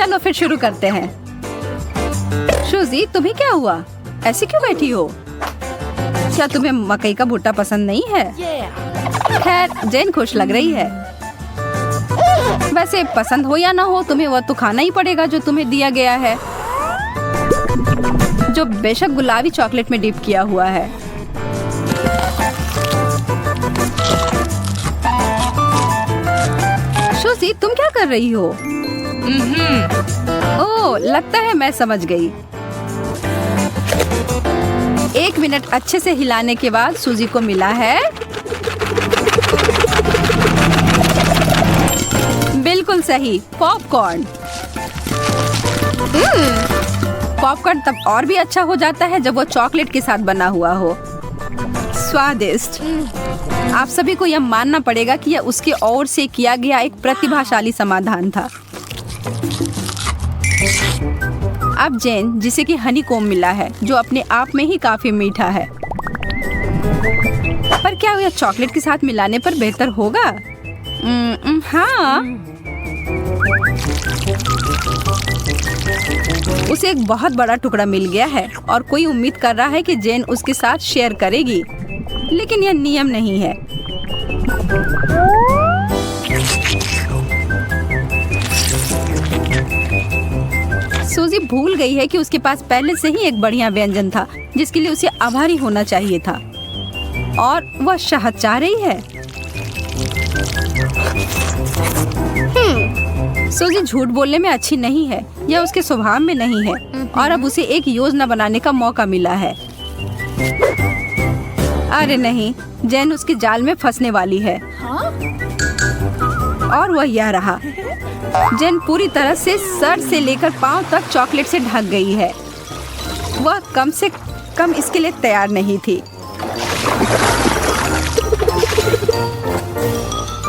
चलो फिर शुरू करते हैं। सुजी, तुम्हें क्या हुआ? ऐसे क्यों बैठी हो? क्या तुम्हें मकई का भुट्टा पसंद नहीं है? खैर, जेन खुश लग रही है। वैसे पसंद हो या ना हो, तुम्हें वह तो खाना ही पड़ेगा जो तुम्हें दिया गया है, जो बेशक गुलाबी चॉकलेट में डिप किया हुआ है। सुजी, तुम क्या कर रही हो? ओह, लगता है मैं समझ गई। 1 मिनट अच्छे से हिलाने के बाद सुजी को मिला है बिल्कुल सही, पॉपकॉर्न। पॉपकॉर्न तब और भी अच्छा हो जाता है जब वो चॉकलेट के साथ बना हुआ हो। स्वादिष्ट। आप सभी को यह मानना पड़ेगा कि यह उसके ओर से किया गया एक प्रतिभाशाली समाधान था। अब जेन, जिसे कि हनी कोम मिला है, जो अपने आप में ही काफी मीठा है, पर क्या यह चॉकलेट के साथ मिलाने पर बेहतर होगा? हाँ। उसे एक बहुत बड़ा टुकड़ा मिल गया है और कोई उम्मीद कर रहा है कि जेन उसके साथ शेयर करेगी, लेकिन यह नियम नहीं है। सूजी भूल गई है कि उसके पास पहले से ही एक बढ़िया व्यंजन था जिसके लिए उसे आभारी होना चाहिए था, और वह शहद चाह रही है। सूजी झूठ बोलने में अच्छी नहीं है, यह उसके स्वभाव में नहीं है, और अब उसे एक योजना बनाने का मौका मिला है। अरे नहीं, जेन उसके जाल में फंसने वाली है। और वह यह रहा। जेन पूरी तरह से सर से लेकर पांव तक चॉकलेट से ढक गई है। वह कम से कम इसके लिए तैयार नहीं थी,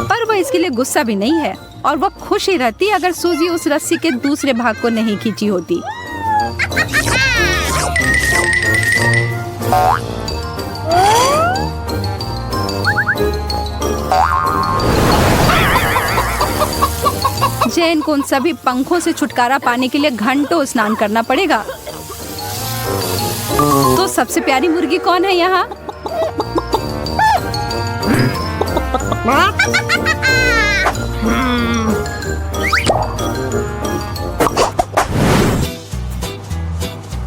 पर वह इसके लिए गुस्सा भी नहीं है, और वह खुश ही रहती अगर सूजी उस रस्सी के दूसरे भाग को नहीं खींची होती। जेन को उन सभी पंखों से छुटकारा पाने के लिए घंटों स्नान करना पड़ेगा। तो सबसे प्यारी मुर्गी कौन है यहाँ?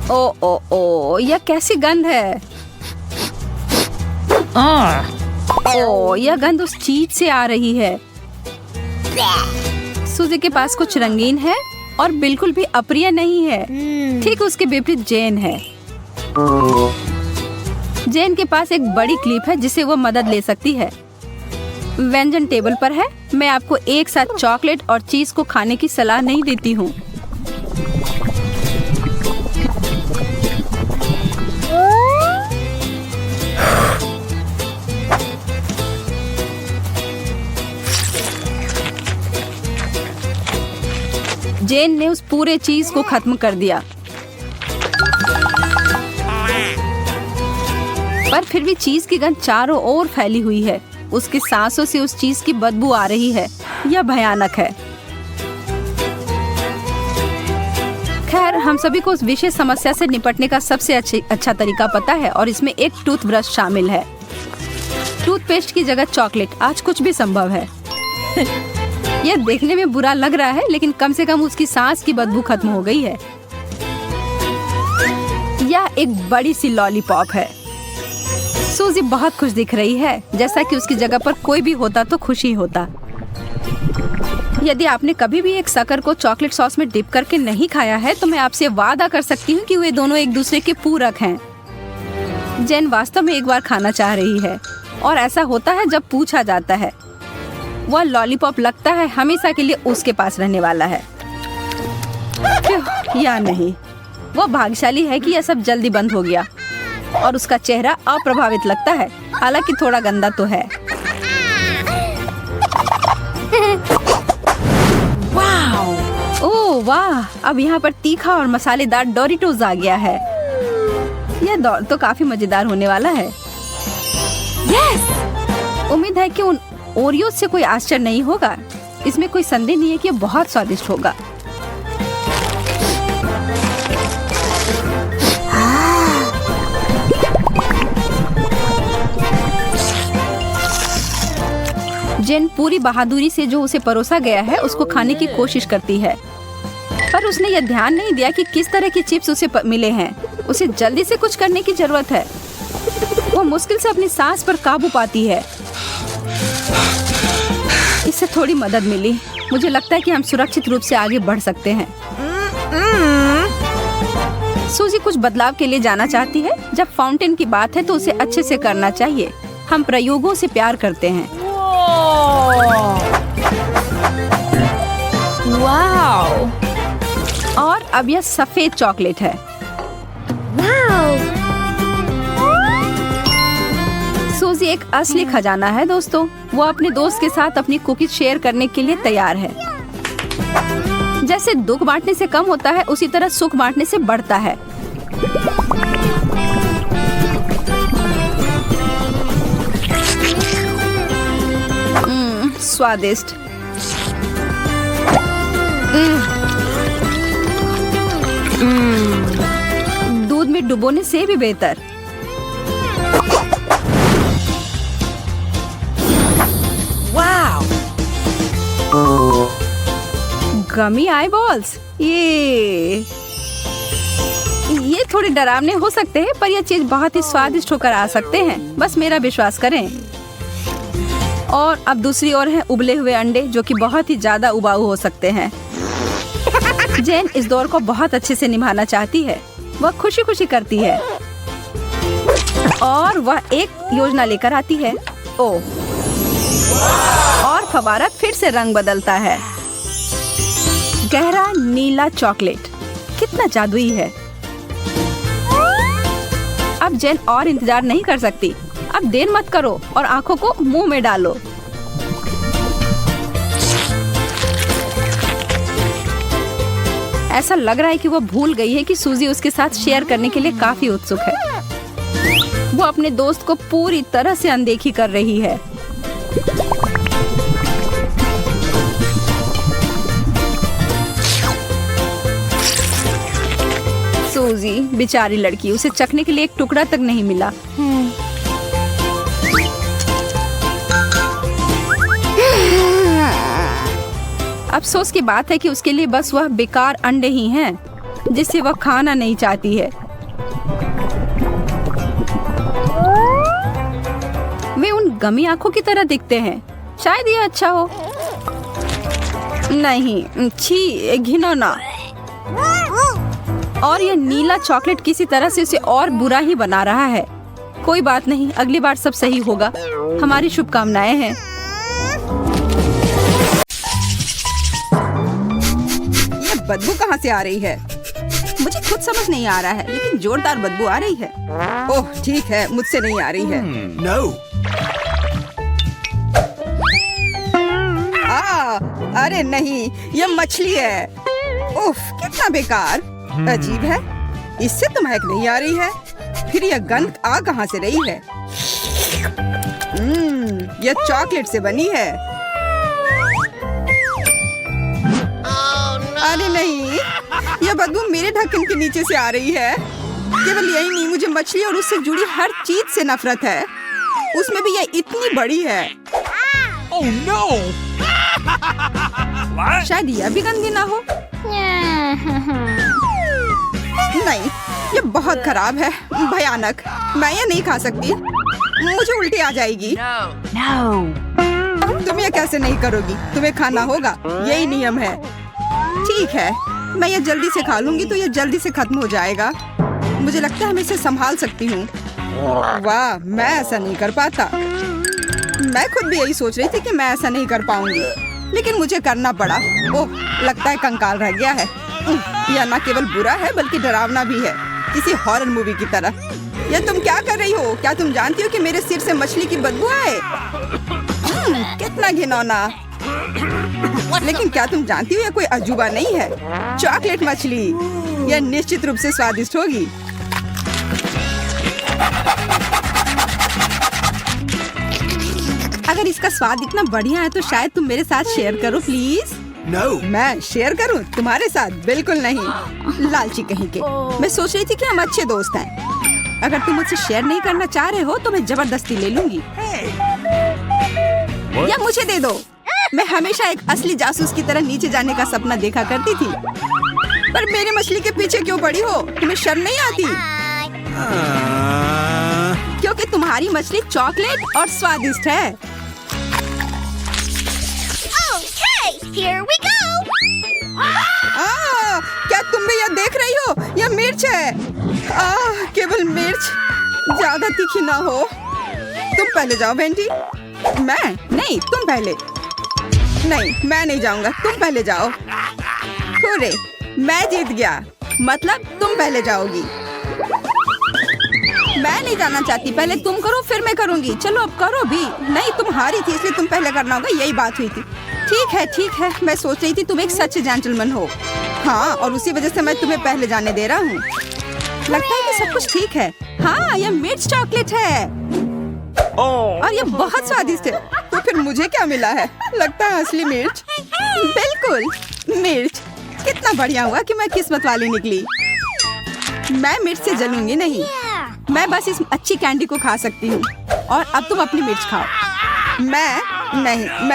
ओ ओ ओ, यह कैसी गंध है? ओ, यह गंध उस चीज से आ रही है। सूजी के पास कुछ रंगीन है और बिल्कुल भी अप्रिय नहीं है। ठीक उसके विपरीत जेन है। जेन के पास एक बड़ी क्लिप है जिसे वो मदद ले सकती है। व्यंजन टेबल पर है। मैं आपको एक साथ चॉकलेट और चीज को खाने की सलाह नहीं देती हूँ। जेन ने उस पूरे चीज को खत्म कर दिया, पर फिर भी चीज की गंध चारों ओर फैली हुई है। उसकी सांसों से उस चीज की बदबू आ रही है। यह भयानक है। खैर, हम सभी को उस विशेष समस्या से निपटने का सबसे अच्छा तरीका पता है, और इसमें एक टूथब्रश शामिल है। टूथपेस्ट की जगह चॉकलेट, आज कुछ भी संभव है। यह देखने में बुरा लग रहा है, लेकिन कम से कम उसकी सांस की बदबू खत्म हो गई है। यह एक बड़ी सी लॉलीपॉप है। सूजी बहुत खुश दिख रही है, जैसा कि उसकी जगह पर कोई भी होता तो खुशी होता। यदि आपने कभी भी एक शक्कर को चॉकलेट सॉस में डिप करके नहीं खाया है, तो मैं आपसे वादा कर सकती हूँ कि वे दोनों एक दूसरे के पूरक हैं। जेन वास्तव में एक बार खाना चाह रही है, और ऐसा होता है जब पूछा जाता है। वह लॉलीपॉप लगता है हमेशा के लिए उसके पास रहने वाला है। या नहीं, वह भाग्यशाली है कि यह सब जल्दी बंद हो गया, और उसका चेहरा अप्रभावित लगता है, हालांकि थोड़ा गंदा तो है। ओह वाह, अब यहाँ पर तीखा और मसालेदार डोरिटोज आ गया है। यह दौर तो काफी मजेदार होने वाला है। उम्मीद है कि उन ओरियो से कोई आश्चर्य नहीं होगा। इसमें कोई संदेह नहीं है कि यह बहुत स्वादिष्ट होगा। जेन पूरी बहादुरी से जो उसे परोसा गया है उसको खाने की कोशिश करती है, पर उसने यह ध्यान नहीं दिया कि किस तरह की चिप्स उसे मिले हैं। उसे जल्दी से कुछ करने की जरूरत है। वो मुश्किल से अपनी सांस पर काबू पाती है। इससे थोड़ी मदद मिली। मुझे लगता है कि हम सुरक्षित रूप से आगे बढ़ सकते हैं। सूजी कुछ बदलाव के लिए जाना चाहती है। जब फाउंटेन की बात है तो उसे अच्छे से करना चाहिए। हम प्रयोगों से प्यार करते हैं। वाओ! और अब यह सफेद चॉकलेट है। सूजी एक असली खजाना है दोस्तों। वो अपने दोस्त के साथ अपनी कुकीज शेयर करने के लिए तैयार है। जैसे दुख बांटने से कम होता है उसी तरह सुख बांटने से बढ़ता है। स्वादिष्ट। दूध में डुबोने से भी बेहतर। वाओ! गमी आई बॉल्स। ये थोड़े डरावने हो सकते हैं, पर यह चीज बहुत ही स्वादिष्ट होकर आ सकते हैं। बस मेरा विश्वास करें। और अब दूसरी ओर है उबले हुए अंडे, जो कि बहुत ही ज्यादा उबाऊ हो सकते हैं। जेन इस दौर को बहुत अच्छे से निभाना चाहती है। वह खुशी खुशी करती है और वह एक योजना लेकर आती है। ओह! और फव्वारा फिर से रंग बदलता है। गहरा नीला चॉकलेट कितना जादुई है। अब जेन और इंतजार नहीं कर सकती। अब देर मत करो और आंखों को मुंह में डालो। ऐसा लग रहा है कि वो भूल गई है कि सूजी उसके साथ शेयर करने के लिए काफी उत्सुक है। वो अपने दोस्त को पूरी तरह से अनदेखी कर रही है। सूजी बेचारी लड़की, उसे चखने के लिए एक टुकड़ा तक नहीं मिला। अफसोस की बात है कि उसके लिए बस वह बेकार अंडे ही हैं, जिसे वह खाना नहीं चाहती है। वे उन गमी आंखों की तरह दिखते हैं। शायद यह अच्छा हो। नहीं, छी, घिनौना। और यह नीला चॉकलेट किसी तरह से उसे और बुरा ही बना रहा है। कोई बात नहीं, अगली बार सब सही होगा। हमारी शुभकामनाएं हैं। ये बदबू कहाँ से आ रही है? मुझे खुद समझ नहीं आ रहा है, लेकिन जोरदार बदबू आ रही है। ओह ठीक है, मुझसे नहीं आ रही है। No. अरे नहीं, ये मछली है। उफ, कितना बेकार। अजीब है, इससे तो महक नहीं आ रही है। फिर यह गंध आ कहाँ से रही है? यह चॉकलेट से बनी है। अरे नहीं, यह बदबू मेरे ढक्कन के नीचे से आ रही है। केवल यही नहीं, मुझे मछली और उससे जुड़ी हर चीज से नफरत है। उसमें भी यह इतनी बड़ी है। Oh no! शायद यह भी गंदी ना हो। नहीं, ये बहुत खराब है, भयानक। मैं ये नहीं खा सकती, मुझे उल्टी आ जाएगी। No! तुम ये कैसे नहीं करोगी? तुम्हें खाना होगा, यही नियम है। ठीक है, मैं ये जल्दी से खा लूंगी तो ये जल्दी से खत्म हो जाएगा। मुझे लगता है मैं इसे संभाल सकती हूँ। वाह, मैं ऐसा नहीं कर पाता। मैं खुद भी यही सोच रही थी कि मैं ऐसा नहीं कर पाऊंगी, लेकिन मुझे करना पड़ा। ओह, लगता है कंकाल रह गया है। यह न केवल बुरा है बल्कि डरावना भी है, किसी हॉरर मूवी की तरह। यह तुम क्या कर रही हो? क्या तुम जानती हो कि मेरे सिर से मछली की बदबू आए? कितना घिनौना। लेकिन क्या तुम जानती हो यह कोई अजूबा नहीं है? चॉकलेट मछली, यह निश्चित रूप से स्वादिष्ट होगी। अगर इसका स्वाद इतना बढ़िया है तो शायद तुम मेरे साथ शेयर करो प्लीज। No. मैं शेयर करूं तुम्हारे साथ? बिल्कुल नहीं, लालची कहीं के। मैं सोच रही थी कि हम अच्छे दोस्त हैं। अगर तुम मुझसे शेयर नहीं करना चाह रहे हो तो मैं जबरदस्ती ले लूंगी। या मुझे दे दो। मैं हमेशा एक असली जासूस की तरह नीचे जाने का सपना देखा करती थी। पर मेरी मछली के पीछे क्यों पड़ी हो? तुम्हें शर्म नहीं आती? क्योंकि तुम्हारी मछली चॉकलेट और स्वादिष्ट है। Here we go! क्या तुम भी यह देख रही हो? यह मिर्च है। केवल मिर्च, ज्यादा तीखी ना हो। तुम पहले जाओ वेंडी। मैं नहीं, तुम पहले। नहीं, मैं नहीं जाऊंगा, तुम पहले जाओ। हुर्रे, मैं जीत गया। मतलब तुम पहले जाओगी। मैं नहीं जाना चाहती, पहले तुम करो फिर मैं करूंगी। चलो अब करो भी। नहीं, तुम हारी थी इसलिए तुम पहले करना होगा, यही बात हुई थी। ठीक है, मैं सोच रही थी तुम एक सच्चे जेंटलमैन हो। हाँ, और उसी वजह से मैं तुम्हें पहले जाने दे रहा हूँ। लगता है कि सब कुछ ठीक है। हाँ, यह मिर्च चॉकलेट है और यह बहुत स्वादिष्ट है। तो फिर मुझे क्या मिला है? लगता है असली मिर्च। बिल्कुल मिर्च। कितना बढ़िया हुआ कि मैं किस्मत वाली निकली। मैं मिर्च से जलूंगी नहीं। मैं बस इस अच्छी कैंडी को खा सकती हूँ। और अब तुम अपनी मिर्च खाओ। मैं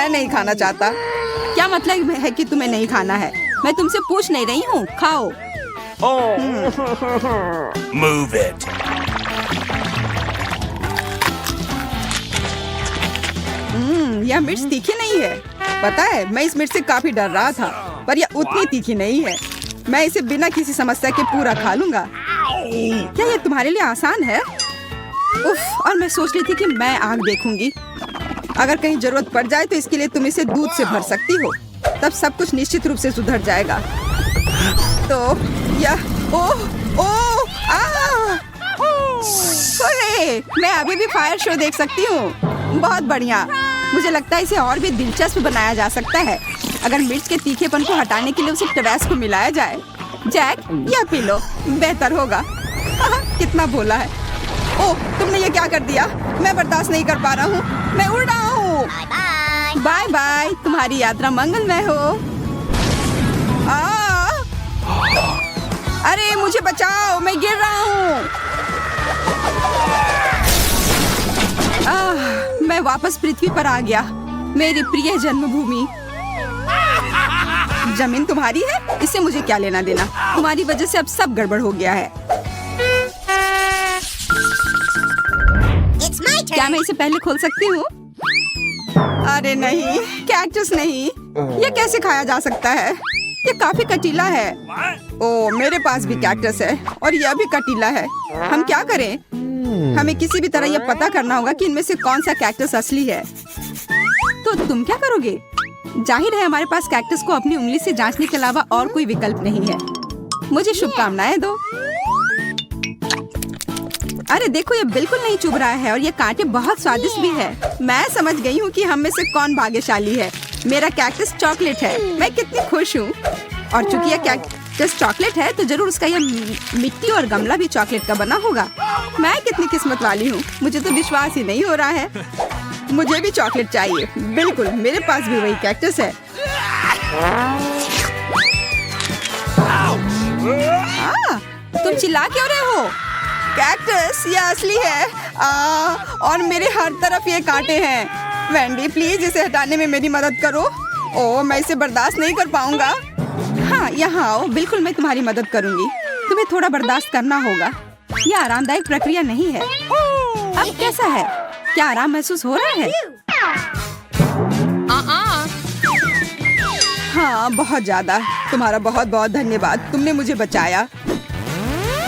नहीं खाना चाहता। क्या मतलब है कि तुम्हें नहीं खाना है? मैं तुमसे पूछ नहीं रही हूँ, खाओ। Move it. यह मिर्च तीखी नहीं है। पता है, मैं इस मिर्च से काफी डर रहा था, पर यह उतनी तीखी नहीं है। मैं इसे बिना किसी समस्या के पूरा खा लूंगा। क्या यह तुम्हारे लिए आसान है? उफ, और मैं सोच रही थी कि मैं आग देखूंगी। अगर कहीं जरूरत पड़ जाए तो इसके लिए तुम इसे दूध से भर सकती हो। तब सब कुछ निश्चित रूप से सुधर जाएगा। तो यह अरे, मैं अभी भी फायर शो देख सकती हूँ। बहुत बढ़िया। मुझे लगता है इसे और भी दिलचस्प बनाया जा सकता है अगर मिर्च के तीखेपन को हटाने के लिए उसे टबैस्को मिलाया जाए। जैक, यह पी लो, बेहतर होगा। कितना भोला है। ओह, तुमने ये क्या कर दिया? मैं बर्दाश्त नहीं कर पा रहा हूँ। मैं उड़ रहा हूँ। बाय बाय, तुम्हारी यात्रा मंगलमय हो। अरे मुझे बचाओ, मैं गिर रहा हूँ। मैं वापस पृथ्वी पर आ गया, मेरी प्रिय जन्मभूमि। जमीन तुम्हारी है, इससे मुझे क्या लेना देना। तुम्हारी वजह से अब सब गड़बड़ हो गया है। क्या मैं इसे पहले खोल सकती हूँ? अरे नहीं, कैक्टस नहीं। ये कैसे खाया जा सकता है? ये काफी कटीला है। ओ, मेरे पास भी कैक्टस है और यह भी कटीला है। हम क्या करें? हमें किसी भी तरह यह पता करना होगा कि इनमें से कौन सा कैक्टस असली है। तो तुम क्या करोगे? जाहिर है हमारे पास कैक्टस को अपनी उंगली से जांचने के अलावा और कोई विकल्प नहीं है। मुझे शुभकामनाएं दो। अरे देखो, ये बिल्कुल नहीं चुभ रहा है और ये कांटे बहुत स्वादिष्ट भी है। मैं समझ गई हूँ कि हम में से कौन भाग्यशाली है। मेरा कैक्टस चॉकलेट है। मैं कितनी खुश हूँ। और चूंकि यह कैक्टस चॉकलेट है तो जरूर उसका यह मिट्टी और गमला भी चॉकलेट का बना होगा। मैं कितनी किस्मत वाली हूँ। मुझे तो विश्वास ही नहीं हो रहा है। मुझे भी चॉकलेट चाहिए। बिल्कुल, मेरे पास भी वही कैक्टस है। तुम चिल्ला क्यों रहे हो? कैक्टस, ये असली है। और मेरे हर तरफ ये कांटे हैं। वेंडी, प्लीज इसे हटाने में मेरी मदद करो। ओह, मैं इसे बर्दाश्त नहीं कर पाऊंगा। हाँ, यहाँ आओ, बिल्कुल मैं तुम्हारी मदद करूंगी। तुम्हें थोड़ा बर्दाश्त करना होगा। यह आरामदायक प्रक्रिया नहीं है। अब कैसा है? क्या आराम महसूस हो रहा है? हाँ, बहुत ज्यादा। तुम्हारा बहुत बहुत धन्यवाद, तुमने मुझे बचाया।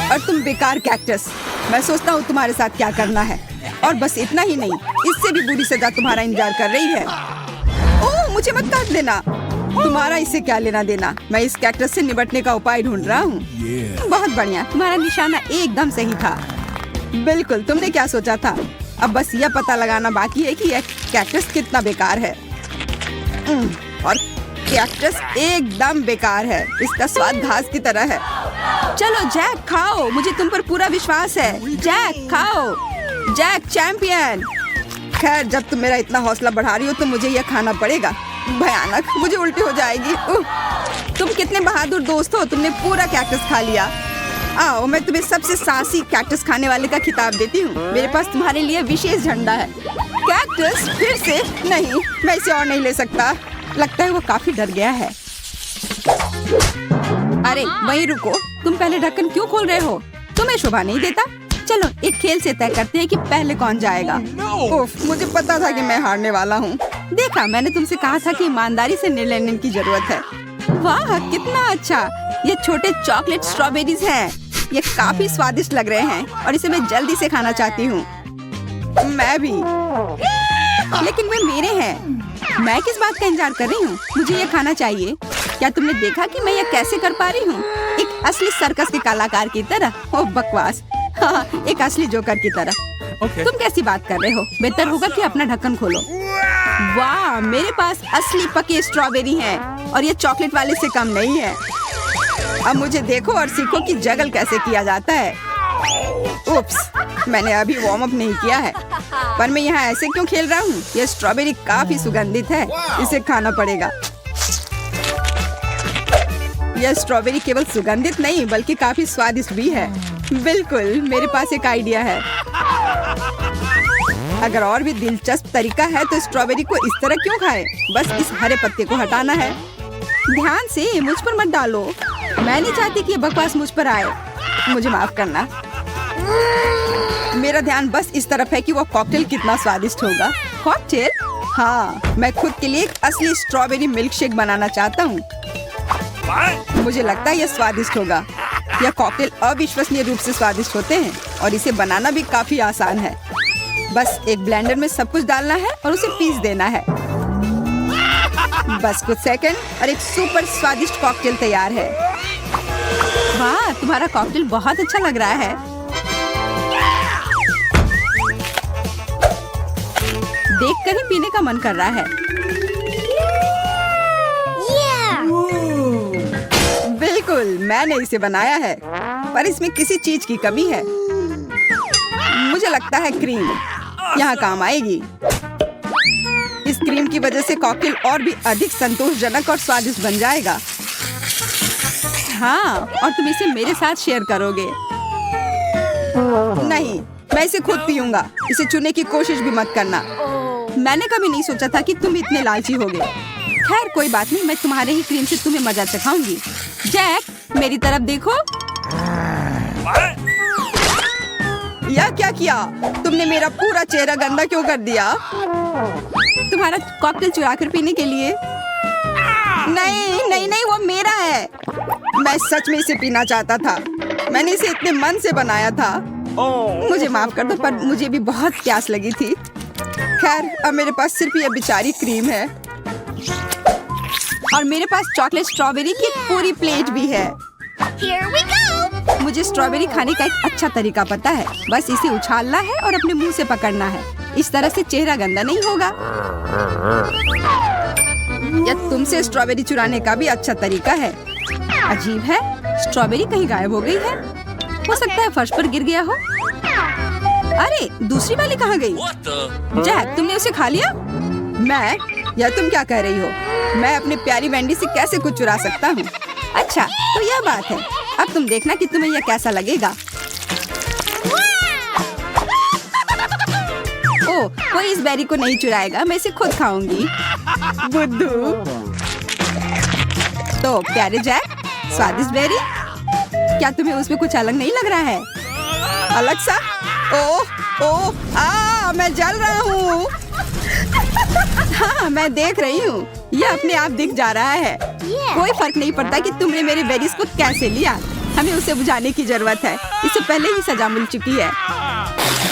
और तुम बेकार कैक्टस, मैं सोचता हूँ तुम्हारे साथ क्या करना है। और बस इतना ही नहीं, इससे भी बुरी सजा तुम्हारा इंतजार कर रही है। ओह, मुझे मत काट देना। तुम्हारा इससे क्या लेना देना। मैं इस कैक्टस से निपटने का उपाय ढूंढ रहा हूँ। बहुत बढ़िया, तुम्हारा निशाना एकदम सही था। बिल्कुल, तुमने क्या सोचा था? अब बस यह पता लगाना बाकी है कि यह कैक्टस कितना बेकार है। और कैक्टस एकदम बेकार है। इसका स्वाद घास की तरह है। चलो जैक, खाओ, मुझे तुम पर पूरा विश्वास है। जैक, खाओ। Jack champion. खैर, जब तुम मेरा इतना हौसला बढ़ा रही हो तो मुझे यह खाना पड़ेगा। भयानक, मुझे उल्टी हो जाएगी। तुम कितने बहादुर दोस्त हो, तुमने पूरा कैक्टस खा लिया। आओ, मैं तुम्हें सबसे साहसी कैक्टस खाने वाले का खिताब देती हूँ। मेरे पास तुम्हारे लिए विशेष झंडा है। कैक्टस फिर से नहीं, मैं इसे और नहीं ले सकता। लगता है वो काफी डर गया है। अरे वहीं रुको, तुम पहले ढक्कन क्यों खोल रहे हो? तुम्हें शोभा नहीं देता? चलो एक खेल से तय करते हैं कि पहले कौन जाएगा। उफ, मुझे पता था कि मैं हारने वाला हूँ। देखा, मैंने तुमसे कहा था कि ईमानदारी से निर्णय लेने की जरूरत है। वाह कितना अच्छा! ये छोटे चॉकलेट स्ट्रॉबेरीज हैं। ये काफी स्वादिष्ट लग रहे हैं और इसे मैं जल्दी से खाना चाहती हूँ। मैं भी, लेकिन वे मेरे हैं। मैं किस बात का इंतजार कर रही हूँ? मुझे ये खाना चाहिए। क्या तुमने देखा कि मैं ये कैसे कर पा रही हूँ? एक असली सर्कस के कलाकार की तरह। ओह बकवास। हाँ, एक असली जोकर की तरह। तुम कैसी बात कर रहे हो? बेहतर होगा कि अपना ढक्कन खोलो। वाह, मेरे पास असली पके स्ट्रॉबेरी हैं और ये चॉकलेट वाले से कम नहीं है। अब मुझे देखो और सीखो कि जगल कैसे किया जाता है। उप्स, मैंने अभी वार्म अप नहीं किया है। पर मैं यहाँ ऐसे क्यों खेल रहा हूँ? ये स्ट्रॉबेरी काफी सुगंधित है, इसे खाना पड़ेगा। यह स्ट्रॉबेरी केवल सुगंधित नहीं बल्कि काफी स्वादिष्ट भी है। बिल्कुल, मेरे पास एक आइडिया है। अगर और भी दिलचस्प तरीका है तो स्ट्रॉबेरी को इस तरह क्यों खाएं? बस इस हरे पत्ते को हटाना है। ध्यान से, मुझ पर मत डालो। मैं नहीं चाहती कि ये बकवास मुझ पर आए। मुझे माफ करना। मेरा ध्यान बस इस तरफ है कि वो कॉकटेल कितना स्वादिष्ट होगा। कॉकटेल? हाँ, मैं खुद के लिए एक असली स्ट्रॉबेरी मिल्क शेक बनाना चाहता हूँ। मुझे लगता है यह स्वादिष्ट होगा। यह कॉकटेल अविश्वसनीय रूप से स्वादिष्ट होते हैं और इसे बनाना भी काफी आसान है। बस एक ब्लेंडर में सब कुछ डालना है और उसे पीस देना है। बस कुछ सेकंड और एक सुपर स्वादिष्ट कॉकटेल तैयार है। वाह, तुम्हारा कॉकटेल बहुत अच्छा लग रहा है। देखकर ही पीने का मन कर रहा है। बिल्कुल, मैंने इसे बनाया है, पर इसमें किसी चीज की कमी है। मुझे लगता है क्रीम यहाँ काम आएगी। इस क्रीम की वजह से कॉकटेल और भी अधिक संतोषजनक और स्वादिष्ट बन जाएगा। हाँ, और तुम इसे मेरे साथ शेयर करोगे। नहीं, मैं इसे खुद पीऊंगा। इसे चुनने की कोशिश भी मत करना। मैंने कभी नहीं सोचा था कि तुम इतने लालची होगे। खैर कोई बात नहीं, मैं तुम्हारे ही क्रीम से तुम्हें मजा चखाऊंगी। जैक, मेरी तरफ देखो। यह क्या किया? तुमने मेरा पूरा चेहरा गंदा क्यों कर दिया? तुम्हारा कॉकटेल चुरा कर पीने के लिए? नहीं नहीं नहीं, वो मेरा है। मैं सच में इसे पीना चाहता था। मैंने इसे इतने मन से बनाया था। मुझे माफ कर दो, पर मुझे भी बहुत प्यास लगी थी। खैर, अब मेरे पास सिर्फ ये बेचारी क्रीम है और मेरे पास चॉकलेट स्ट्रॉबेरी की एक पूरी प्लेट भी है। Here we go! मुझे स्ट्रॉबेरी खाने का एक अच्छा तरीका पता है। बस इसे उछालना है और अपने मुंह से पकड़ना है। इस तरह से चेहरा गंदा नहीं होगा। यह तुमसे स्ट्रॉबेरी चुराने का भी अच्छा तरीका है। अजीब है, स्ट्रॉबेरी कहीं गायब हो गई है। हो सकता है फर्श पर गिर गया हो। अरे, दूसरी वाली कहाँ गई? जैक, तुमने उसे खा लिया? मैं? या तुम क्या कह रही हो? मैं अपनी प्यारी वेंडी से कैसे कुछ चुरा सकता हूँ? अच्छा, तो यह बात है। अब तुम देखना कि तुम्हें यह कैसा लगेगा। ओह, कोई इस बेरी को नहीं चुराएगा। मैं इसे खुद खाऊंगी। बुद्धू। तो प्यारे जैक, स्वादिष्ट बेरी, क्या तुम्हें उसमें कुछ अलग नहीं लग रहा है? अलग सा? ओह ओह, मैं जल रहा हूँ। हाँ, मैं देख रही हूँ। यह अपने आप दिख जा रहा है। कोई फर्क नहीं पड़ता कि तुमने मेरे बेरीज को कैसे लिया। हमें उसे बुझाने की जरूरत है। इसे पहले ही सजा मिल चुकी है।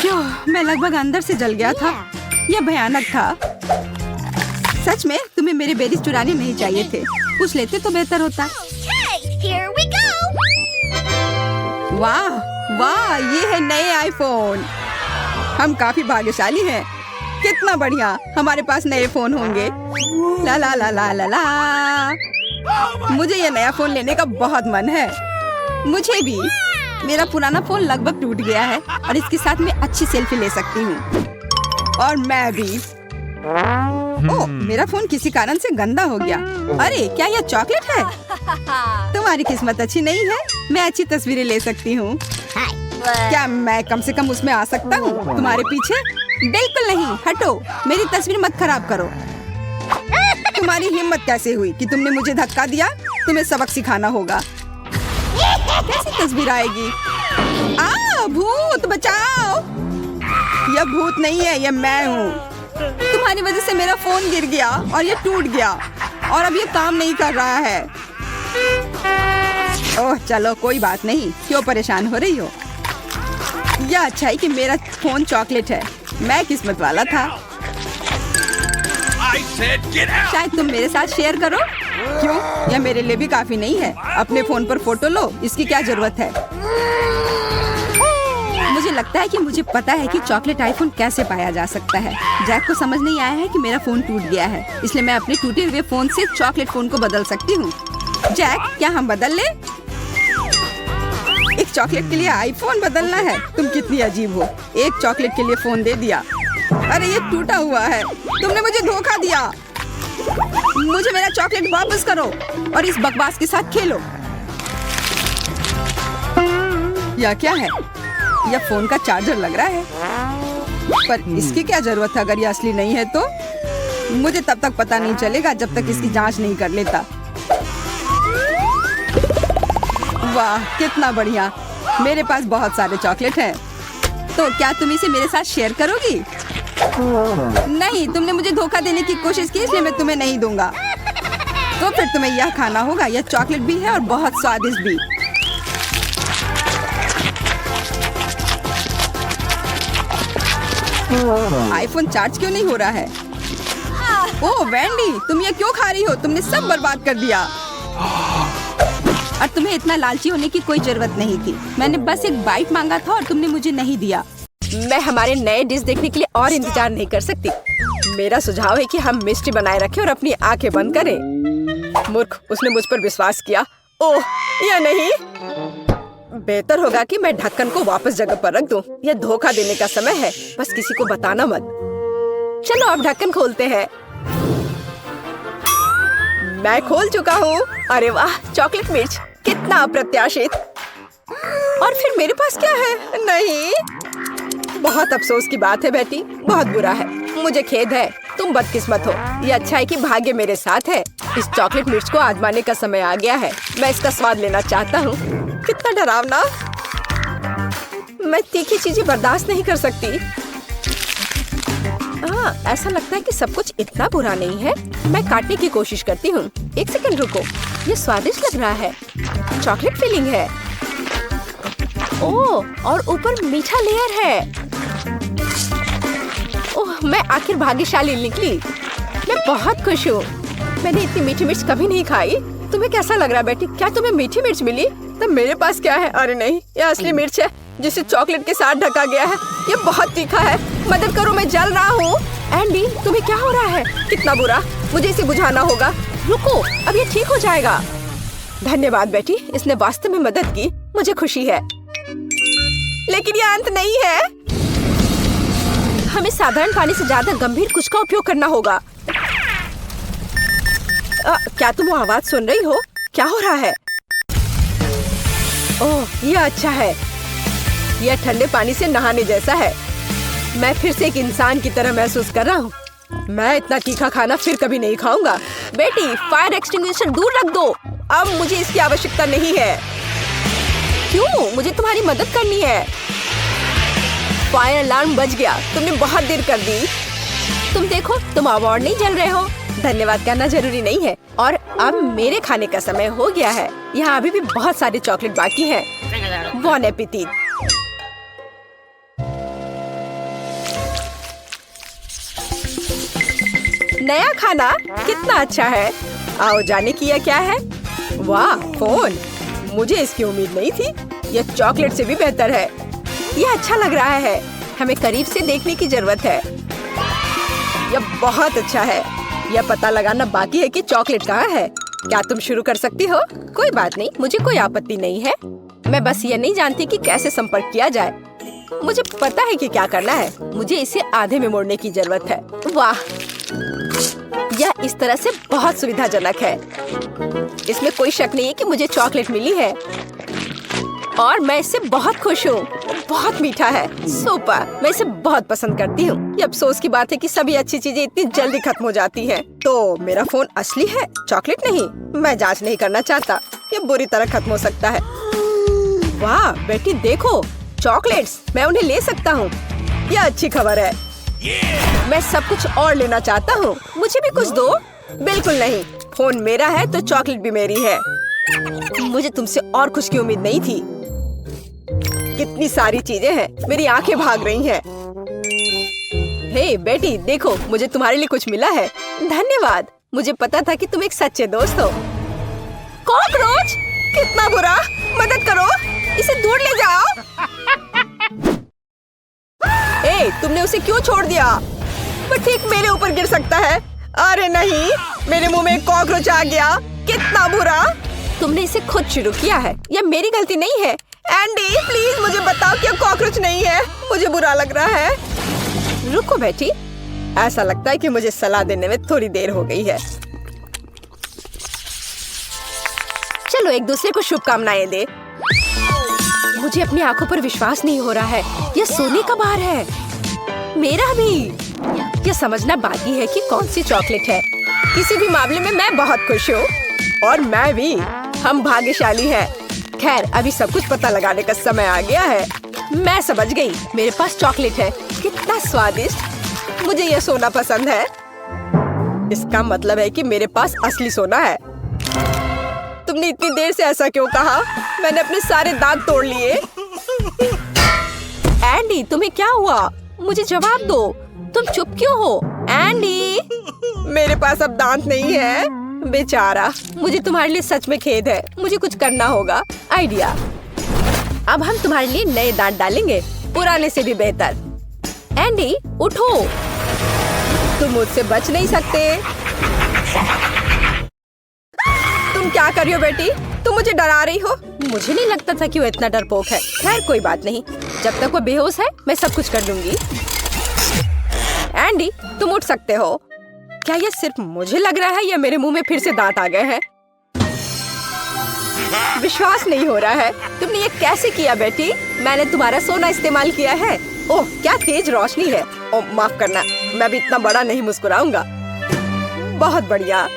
क्यों, मैं लगभग अंदर से जल गया था। यह भयानक था। सच में तुम्हें मेरे बेरीज चुराने नहीं चाहिए थे। पूछ लेते तो बेहतर होता। Okay, here we go! वाह वाह, ये है नए आईफोन। हम काफी भाग्यशाली हैं। कितना बढ़िया, हमारे पास नए फोन होंगे। ला ला ला ला ला ला। मुझे ये नया फोन लेने का बहुत मन है। मुझे भी। मेरा पुराना फोन लगभग टूट गया है और इसके साथ मैं अच्छी सेल्फी ले सकती हूँ। और मैं भी। ओह, मेरा फोन किसी कारण से गंदा हो गया। अरे, क्या यह चॉकलेट है? तुम तुम्हारी किस्मत अच्छी नहीं है। मैं अच्छी तस्वीरें ले सकती हूँ। क्या मैं कम से कम उसमें आ सकता हूँ तुम्हारे पीछे? बिल्कुल नहीं, हटो, मेरी तस्वीर मत खराब करो। तुम्हारी हिम्मत कैसे हुई कि तुमने मुझे धक्का दिया? तुम्हें सबक सिखाना होगा। कैसी तस्वीर आएगी? भूत बचाओ! यह भूत नहीं है, यह मैं हूँ। तुम्हारी वजह से मेरा फोन गिर गया और ये टूट गया और अब ये काम नहीं कर रहा है। ओह चलो कोई बात नहीं, क्यों परेशान हो रही हो? यह अच्छा है कि मेरा फोन चॉकलेट है। मैं किस्मत वाला था। I said get out! शायद तुम मेरे साथ शेयर करो। क्यों? यह मेरे लिए भी काफी नहीं है। अपने फोन पर फोटो लो, इसकी क्या जरूरत है? मुझे लगता है कि मुझे पता है कि चॉकलेट आईफोन कैसे पाया जा सकता है। जैक को समझ नहीं आया है कि मेरा फोन टूट गया है, इसलिए मैं अपने टूटे हुए फोन से चॉकलेट फोन को बदल सकती हूँ। जैक, क्या हम बदल ले? एक चॉकलेट के लिए आईफोन बदलना है? तुम कितनी अजीब हो। एक चॉकलेट के लिए फोन दे दिया। अरे ये टूटा हुआ है। तुमने मुझे धोखा दिया। मुझे मेरा चॉकलेट वापस करो और इस बकवास के साथ खेलो। यह क्या है? यह फोन का चार्जर लग रहा है, पर इसकी क्या जरूरत है? अगर यह असली नहीं है तो मुझे तब तक पता नहीं चलेगा जब तक इसकी जांच नहीं कर लेता। वाह कितना बढ़िया, मेरे पास बहुत सारे चॉकलेट हैं। तो क्या तुम इसे मेरे साथ शेयर करोगी? नहीं, तुमने मुझे धोखा देने की कोशिश की, इसलिए मैं तुम्हें नहीं दूंगा। तो फिर तुम्हें यह खाना होगा। यह चॉकलेट भी है और बहुत स्वादिष्ट भी। आईफोन चार्ज क्यों नहीं हो रहा है? ओह वेंडी, तुम ये क्यों खा रही हो? तुमने सब बर्बाद कर दिया। और तुम्हें इतना लालची होने की कोई जरूरत नहीं थी। मैंने बस एक बाइट मांगा था और तुमने मुझे नहीं दिया। मैं हमारे नए डिश देखने के लिए और इंतजार नहीं कर सकती। मेरा सुझाव है कि हम मिस्ट्री बनाए रखें और अपनी आंखें बंद करें। मूर्ख, उसने मुझ पर विश्वास किया। ओह या नहीं, बेहतर होगा कि मैं ढक्कन को वापस जगह पर रख दूं। यह धोखा देने का समय है, बस किसी को बताना मत। चलो अब ढक्कन खोलते हैं। मैं खोल चुका हूँ। अरे वाह, चॉकलेट मिर्च, कितना अप्रत्याशित। और फिर मेरे पास क्या है? नहीं, बहुत अफसोस की बात है बेटी, बहुत बुरा है। मुझे खेद है, तुम बदकिस्मत हो। ये अच्छा है कि भाग्य मेरे साथ है। इस चॉकलेट मिर्च को आजमाने का समय आ गया है। मैं इसका स्वाद लेना चाहता हूँ। कितना डरावना। मैं तीखी चीजें बर्दाश्त नहीं कर सकती। ऐसा लगता है कि सब कुछ इतना बुरा नहीं है। मैं काटने की कोशिश करती हूँ। एक सेकंड रुको, ये स्वादिष्ट लग रहा है। चॉकलेट फिलिंग है। ओह, और ऊपर मीठा लेयर है। ओह, मैं आखिर भाग्यशाली निकली। मैं बहुत खुश हूँ। मैंने इतनी मीठी मिर्च कभी नहीं खाई। तुम्हें कैसा लग रहा है बेटी? क्या तुम्हें मीठी मिर्च मिली? तब मेरे पास क्या है? अरे नहीं, यह असली मिर्च है जिसे चॉकलेट के साथ ढका गया है। ये बहुत तीखा है। मदद करो, मैं जल रहा हूँ। एंडी, तुम्हें क्या हो रहा है? कितना बुरा, मुझे इसे बुझाना होगा। रुको, अब ये ठीक हो जाएगा। धन्यवाद बेटी, इसने वास्तव में मदद की। मुझे खुशी है, लेकिन ये अंत नहीं है। हमें साधारण पानी से ज्यादा गंभीर कुछ का उपयोग करना होगा। क्या तुम वो आवाज सुन रही हो? क्या हो रहा है? ओह, यह अच्छा है। यह ठंडे पानी से नहाने जैसा है। मैं फिर से एक इंसान की तरह महसूस कर रहा हूँ। मैं इतना तीखा खाना फिर कभी नहीं खाऊंगा। बेटी, फायर एक्सटिंग्विशर दूर रख दो। अब मुझे इसकी आवश्यकता नहीं है। क्यों? मुझे तुम्हारी मदद करनी है। फायर अलार्म बज गया। तुमने बहुत देर कर दी। तुम देखो, तुम अवार्ड नहीं जल रहे हो। धन्यवाद करना जरूरी नहीं है। और अब मेरे खाने का समय हो गया है। यहाँ अभी भी बहुत सारे चॉकलेट बाकी हैं। बॉन एपेटिट। नया खाना कितना अच्छा है। आओ जाने की यह क्या है? वाह, फोन। मुझे इसकी उम्मीद नहीं थी। यह चॉकलेट से भी बेहतर है। यह अच्छा लग रहा है। हमें करीब से देखने की जरूरत है। यह बहुत अच्छा है। यह पता लगाना बाकी है कि चॉकलेट कहाँ है। क्या तुम शुरू कर सकती हो? कोई बात नहीं, मुझे कोई आपत्ति नहीं है। मैं बस ये नहीं जानती कि कैसे संपर्क किया जाए। मुझे पता है कि क्या करना है। मुझे इसे आधे में मोड़ने की जरूरत है। वाह, यह इस तरह से बहुत सुविधाजनक है। इसमें कोई शक नहीं है कि मुझे चॉकलेट मिली है और मैं इससे बहुत खुश हूँ। बहुत मीठा है, सुपर। मैं इसे बहुत पसंद करती हूँ। ये अफसोस की बात है कि सभी अच्छी चीजें इतनी जल्दी खत्म हो जाती हैं। तो मेरा फोन असली है, चॉकलेट नहीं। मैं जांच नहीं करना चाहता, ये बुरी तरह खत्म हो सकता है। वाह बेटी देखो, चॉकलेट्स, मैं उन्हें ले सकता हूँ। यह अच्छी खबर है। मैं सब कुछ और लेना चाहता हूँ। मुझे भी कुछ दो। बिल्कुल नहीं, फोन मेरा है तो चॉकलेट भी मेरी है। मुझे तुमसे और कुछ की उम्मीद नहीं थी। कितनी सारी चीजें हैं, मेरी आंखें भाग रही हैं। हे बेटी देखो, मुझे तुम्हारे लिए कुछ मिला है। धन्यवाद, मुझे पता था कि तुम एक सच्चे दोस्त हो। कॉकरोच, कितना बुरा। मदद करो, इसे दूर ले जाओ। ए, तुमने उसे क्यों छोड़ दिया? वो ठीक मेरे ऊपर गिर सकता है। अरे नहीं, मेरे मुंह में एक कॉकरोच आ गया। कितना बुरा। तुमने इसे खुद शुरू किया है, यह मेरी गलती नहीं है। एंडी प्लीज मुझे बताओ कि यह कॉकरोच नहीं है। मुझे बुरा लग रहा है। रुको बेटी, ऐसा लगता है कि मुझे सलाह देने में थोड़ी देर हो गई है। चलो एक दूसरे को शुभकामनाएं दे। मुझे अपनी आंखों पर विश्वास नहीं हो रहा है। यह सोने का बार है। मेरा भी। यह समझना बाकी है कि कौन सी चॉकलेट है। किसी भी मामले में मैं बहुत खुश हूँ और मैं भी। हम भाग्यशाली हैं। खैर अभी सब कुछ पता लगाने का समय आ गया है। मैं समझ गई, मेरे पास चॉकलेट है। कितना स्वादिष्ट। मुझे यह सोना पसंद है। इसका मतलब है कि मेरे पास असली सोना है। तुमने इतनी देर से ऐसा क्यों कहा? मैंने अपने सारे दांत तोड़ लिए। एंडी तुम्हें क्या हुआ? मुझे जवाब दो, तुम चुप क्यों हो? एंडी, मेरे पास अब दांत नहीं है। बेचारा, मुझे तुम्हारे लिए सच में खेद है। मुझे कुछ करना होगा। आइडिया, अब हम तुम्हारे लिए नए दांत डालेंगे, पुराने से भी बेहतर। एंडी उठो, तुम मुझसे बच नहीं सकते। तुम क्या कर रही हो बेटी? तुम मुझे डरा रही हो। मुझे नहीं लगता था कि वो इतना डरपोक है। खैर कोई बात नहीं, जब तक वो बेहोश है मैं सब कुछ कर दूंगी। एंडी तुम उठ सकते हो। क्या ये सिर्फ मुझे लग रहा है या मेरे मुंह में फिर से दांत आ गए हैं? विश्वास नहीं हो रहा है। तुमने ये कैसे किया बेटी? मैंने तुम्हारा सोना इस्तेमाल किया है। ओह क्या तेज रोशनी है। ओह माफ करना, मैं भी इतना बड़ा नहीं मुस्कुराऊंगा। बहुत बढ़िया।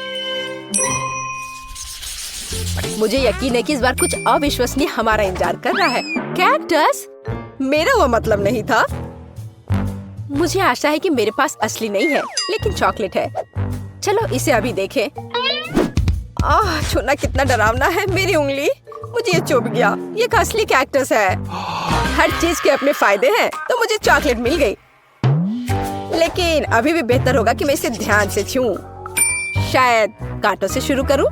मुझे यकीन है कि इस बार कुछ अविश्वसनीय हमारा इंतजार कर रहा है। कैक्टस? मेरा वो मतलब नहीं था। मुझे आशा है कि मेरे पास असली नहीं है, लेकिन चॉकलेट है। चलो इसे अभी देखें। छूना कितना डरावना है। मेरी उंगली, मुझे ये चुभ गया। ये असली कैक्टस है। हर चीज के अपने फायदे हैं, तो मुझे चॉकलेट मिल गई। लेकिन अभी भी बेहतर होगा कि मैं इसे ध्यान से छूऊं। शायद कांटों से शुरू करूं।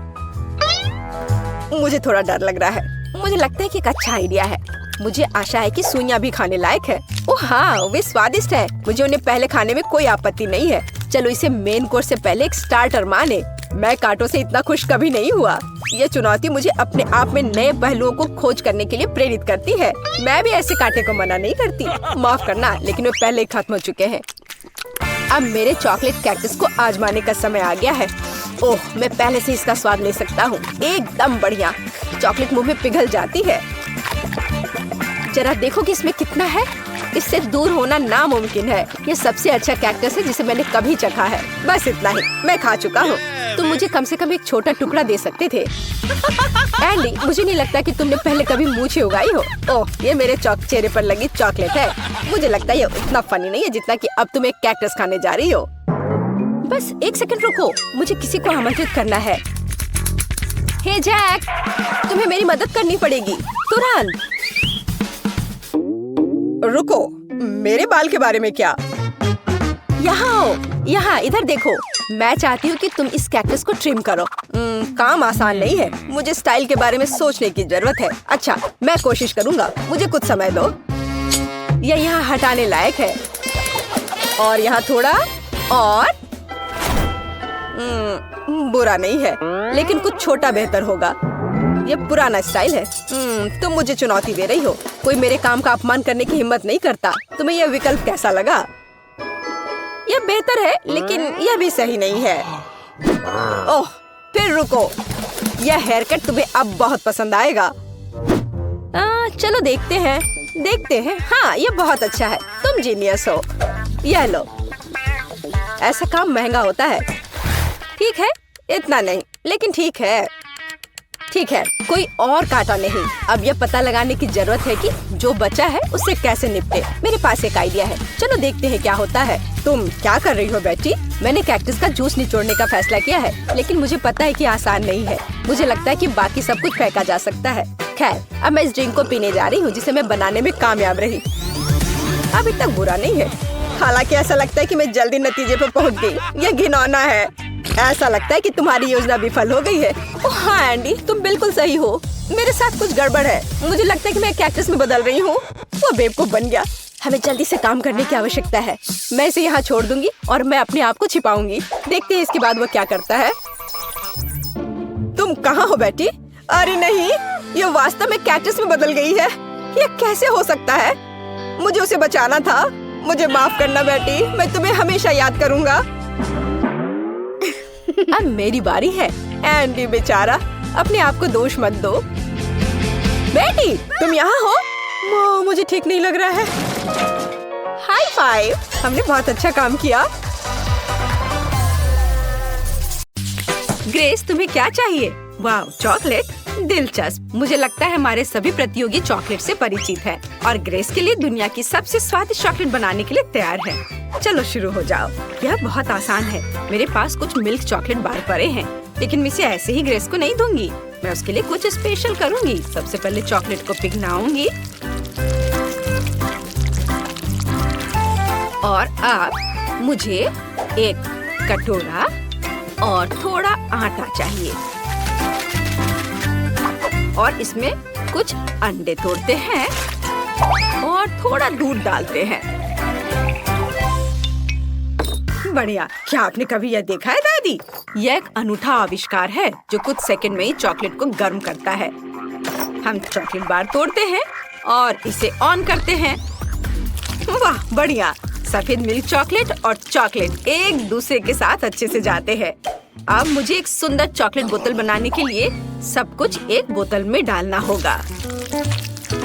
मुझे थोड़ा डर लग रहा है। मुझे लगता है कि एक अच्छा आइडिया है। मुझे आशा है कि सुइयां भी खाने लायक है। ओह हाँ, वे स्वादिष्ट है। मुझे उन्हें पहले खाने में कोई आपत्ति नहीं है। चलो इसे मेन कोर्स से पहले एक स्टार्टर माने। मैं कांटों से इतना खुश कभी नहीं हुआ। ये चुनौती मुझे अपने आप में नए पहलुओं को खोज करने के लिए प्रेरित करती है। मैं भी ऐसे कांटे को मना नहीं करती। माफ करना, लेकिन वे पहले ही खत्म हो चुके हैं। अब मेरे चॉकलेट कैक्टस को आजमाने का समय आ गया है। ओह, मैं पहले से इसका स्वाद ले सकता हूँ। एकदम बढ़िया। चॉकलेट मुंह में पिघल जाती है। जरा देखो कि इसमें कितना है। इससे दूर होना नामुमकिन है। ये सबसे अच्छा कैक्टस है जिसे मैंने कभी चखा है। बस इतना ही, मैं खा चुका हूँ। तुम मुझे कम से कम एक छोटा टुकड़ा दे सकते थे। एंडी, मुझे नहीं लगता कि तुमने पहले कभी मूछें उगाई हो। ओह, ये मेरे चेहरे पर लगी चॉकलेट है। मुझे लगता है ये उतना फनी नहीं है जितना कि अब तुम एक कैक्टस खाने जा रही हो। बस एक सेकंड रुको, मुझे किसी को आमंत्रित करना है। हे जैक, तुम्हें मेरी मदद करनी पड़ेगी तुरंत। रुको, मेरे बाल के बारे में क्या? यहाँ आओ, यहाँ इधर देखो। मैं चाहती हूँ कि तुम इस कैक्टस को ट्रिम करो। काम आसान नहीं है। मुझे स्टाइल के बारे में सोचने की जरूरत है। अच्छा, मैं कोशिश करूँगा। मुझे कुछ समय दो। यह यहाँ हटाने लायक है। और यहाँ थोड़ा और। बुरा नहीं है, लेकिन कुछ छोटा बेहतर होगा। ये पुराना स्टाइल है। तुम मुझे चुनौती दे रही हो। कोई मेरे काम का अपमान करने की हिम्मत नहीं करता। तुम्हें यह विकल्प कैसा लगा? यह बेहतर है, लेकिन यह भी सही नहीं है। ओह, फिर रुको। यह हेयर कट तुम्हें अब बहुत पसंद आएगा। चलो देखते हैं। हाँ, ये बहुत अच्छा है। तुम जीनियस हो। यह लो। ऐसा काम महंगा होता है। ठीक है, इतना नहीं, लेकिन ठीक है, कोई और कांटा नहीं। अब यह पता लगाने की जरूरत है कि जो बचा है उससे कैसे निपटे। मेरे पास एक आइडिया है। चलो देखते हैं क्या होता है। तुम क्या कर रही हो बेटी? मैंने कैक्टस का जूस निचोड़ने का फैसला किया है, लेकिन मुझे पता है कि आसान नहीं है। मुझे लगता है कि बाकी सब कुछ फेंका जा सकता है। खैर, अब मैं इस ड्रिंक को पीने जा रही हूँ जिसे मैं बनाने में कामयाब रही। अभी तक बुरा नहीं है, हालांकि ऐसा लगता है कि मैं जल्दी नतीजे पर पहुँच गई। यह घिनौना है। ऐसा लगता है कि तुम्हारी योजना विफल हो गई है। ओह हाँ एंडी, तुम बिल्कुल सही हो। मेरे साथ कुछ गड़बड़ है। मुझे लगता है कि मैं कैक्टस में बदल रही हूँ। वो बेवकूफ बन गया। हमें जल्दी से काम करने की आवश्यकता है। मैं इसे यहाँ छोड़ दूंगी और मैं अपने आप को छिपाऊंगी। देखते हैं इसके बाद वो क्या करता है। तुम कहाँ हो बेटी? अरे नहीं, ये वास्तव में कैक्टस में बदल गई है। ये कैसे हो सकता है? मुझे उसे बचाना था। मुझे माफ करना बेटी, मैं तुम्हें हमेशा याद करूंगा। अब मेरी बारी है। एंडी बेचारा, अपने आप को दोष मत दो। बेटी, तुम यहाँ हो? मुझे ठीक नहीं लग रहा है। हाई फाइव, हमने बहुत अच्छा काम किया। ग्रेस, तुम्हें क्या चाहिए? वाह, चॉकलेट, दिलचस्प। मुझे लगता है हमारे सभी प्रतियोगी चॉकलेट से परिचित हैं और ग्रेस के लिए दुनिया की सबसे स्वादिष्ट चॉकलेट बनाने के लिए तैयार है। चलो शुरू हो जाओ। यह बहुत आसान है। मेरे पास कुछ मिल्क चॉकलेट बार पड़े हैं, लेकिन मैं इसे ऐसे ही ग्रेस को नहीं दूंगी। मैं उसके लिए कुछ स्पेशल करूंगी। सबसे पहले चॉकलेट को पिघलाऊंगी और अब मुझे एक कटोरा और थोड़ा आटा चाहिए और इसमें कुछ अंडे तोड़ते हैं और थोड़ा दूध डालते हैं। बढ़िया। क्या आपने कभी यह देखा है दादी? यह एक अनूठा आविष्कार है जो कुछ सेकंड में ही चॉकलेट को गर्म करता है। हम चॉकलेट बार तोड़ते हैं और इसे ऑन करते हैं। वाह, बढ़िया। सफेद मिल्क चॉकलेट और चॉकलेट एक दूसरे के साथ अच्छे से जाते हैं। अब मुझे एक सुंदर चॉकलेट बोतल बनाने के लिए सब कुछ एक बोतल में डालना होगा।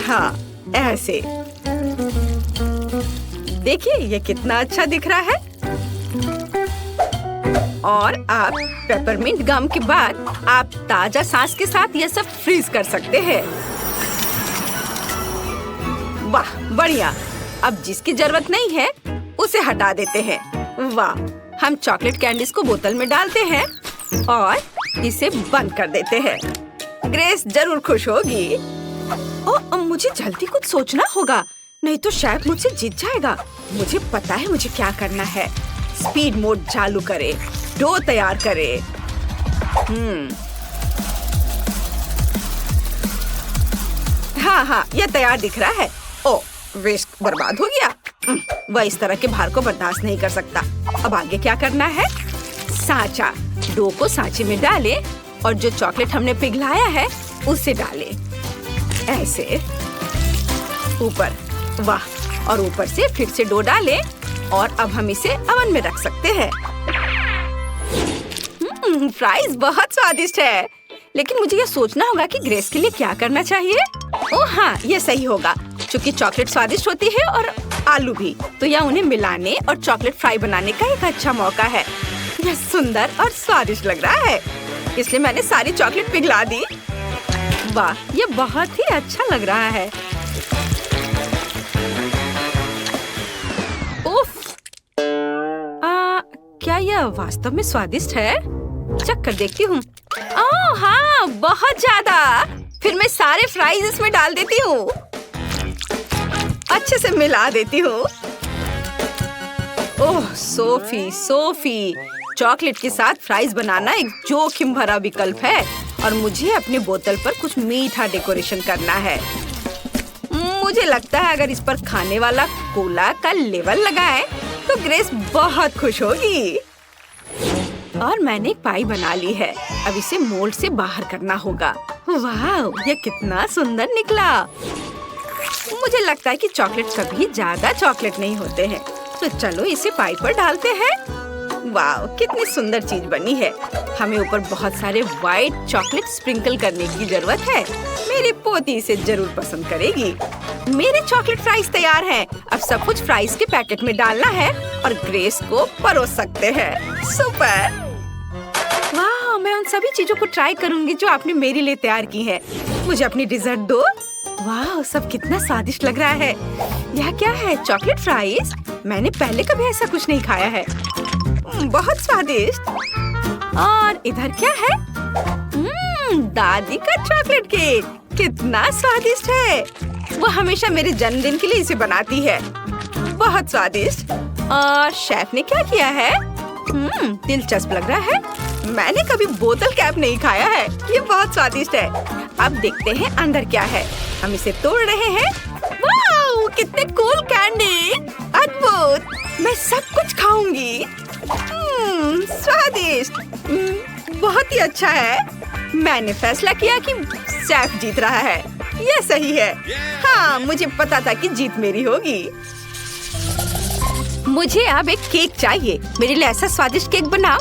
हाँ, ऐसे। देखिए ये कितना अच्छा दिख रहा है। और आप पेपरमिंट गम के बाद आप ताजा सांस के साथ यह सब फ्रीज कर सकते हैं। वाह, बढ़िया। अब जिसकी जरूरत नहीं है उसे हटा देते हैं। वाह, हम चॉकलेट कैंडीज को बोतल में डालते हैं और इसे बंद कर देते हैं। ग्रेस जरूर खुश होगी। ओह, मुझे जल्दी कुछ सोचना होगा, नहीं तो शायद मुझसे जीत जाएगा। मुझे पता है मुझे क्या करना है। स्पीड मोड चालू करे, डो तैयार करे। हाँ, यह तैयार दिख रहा है। ओह, वेस्ट बर्बाद हो गया। वह इस तरह के भार को बर्दाश्त नहीं कर सकता। अब आगे क्या करना है? सांचा। डो को सांचे में डालें और जो चॉकलेट हमने पिघलाया है उसे डालें। ऐसे ऊपर। वाह, और ऊपर से फिर से डो डालें और अब हम इसे ओवन में रख सकते हैं। फ्राइज बहुत स्वादिष्ट है, लेकिन मुझे यह सोचना होगा कि ग्रेस के लिए क्या करना चाहिए। ओह हाँ, यह सही होगा। चूंकि चॉकलेट स्वादिष्ट होती है और आलू भी, तो यह उन्हें मिलाने और चॉकलेट फ्राई बनाने का एक अच्छा मौका है। यह सुंदर और स्वादिष्ट लग रहा है, इसलिए मैंने सारी चॉकलेट पिघला दी। वाह, यह बहुत ही अच्छा लग रहा है। उफ, क्या यह वास्तव में स्वादिष्ट है? चख कर देखती हूँ। ओह हाँ, बहुत ज्यादा। फिर मैं सारे फ्राइज इसमें डाल देती हूँ। अच्छे से मिला देती हूँ। ओह सोफी, चॉकलेट के साथ फ्राइज बनाना एक जोखिम भरा विकल्प है और मुझे अपने बोतल पर कुछ मीठा डेकोरेशन करना है। मुझे लगता है अगर इस पर खाने वाला कोला का लेवल लगाएं तो ग्रेस बहुत खुश होगी। और मैंने एक पाई बना ली है। अब इसे मोल्ड से बाहर करना होगा। वाह, ये कितना सुंदर निकला। मुझे लगता है कि चॉकलेट कभी ज्यादा चॉकलेट नहीं होते हैं, तो चलो इसे पाई पर डालते हैं। वाह, कितनी सुंदर चीज बनी है। हमें ऊपर बहुत सारे व्हाइट चॉकलेट स्प्रिंकल करने की जरूरत है। मेरी पोती इसे जरूर पसंद करेगी। मेरे चॉकलेट फ्राइज तैयार हैं। अब सब कुछ फ्राइज के पैकेट में डालना है और ग्रेस को परोस सकते हैं। सुपर! वाह, मैं उन सभी चीजों को ट्राई करूंगी जो आपने मेरे लिए तैयार की है। मुझे अपनी डिजर्ट दो। वाह, सब कितना स्वादिष्ट लग रहा है। यह क्या है? Chocolate fries? मैंने पहले कभी ऐसा कुछ नहीं खाया है। बहुत स्वादिष्ट। और इधर क्या है? दादी का चॉकलेट केक। कितना स्वादिष्ट है। वो हमेशा मेरे जन्मदिन के लिए इसे बनाती है। बहुत स्वादिष्ट। और शेफ ने क्या किया है? दिलचस्प लग रहा है। मैंने कभी बोतल कैप नहीं खाया है। ये बहुत स्वादिष्ट है। अब देखते हैं अंदर क्या है। हम इसे तोड़ रहे हैं। वाह, कितने कूल कैंडी। अद्भुत। मैं सब कुछ खाऊंगी। स्वादिष्ट। बहुत ही अच्छा है। मैंने फैसला किया कि शेफ जीत रहा है। यह सही है। हाँ, मुझे पता था कि जीत मेरी होगी। मुझे अब एक केक चाहिए। मेरे लिए ऐसा स्वादिष्ट केक बनाओ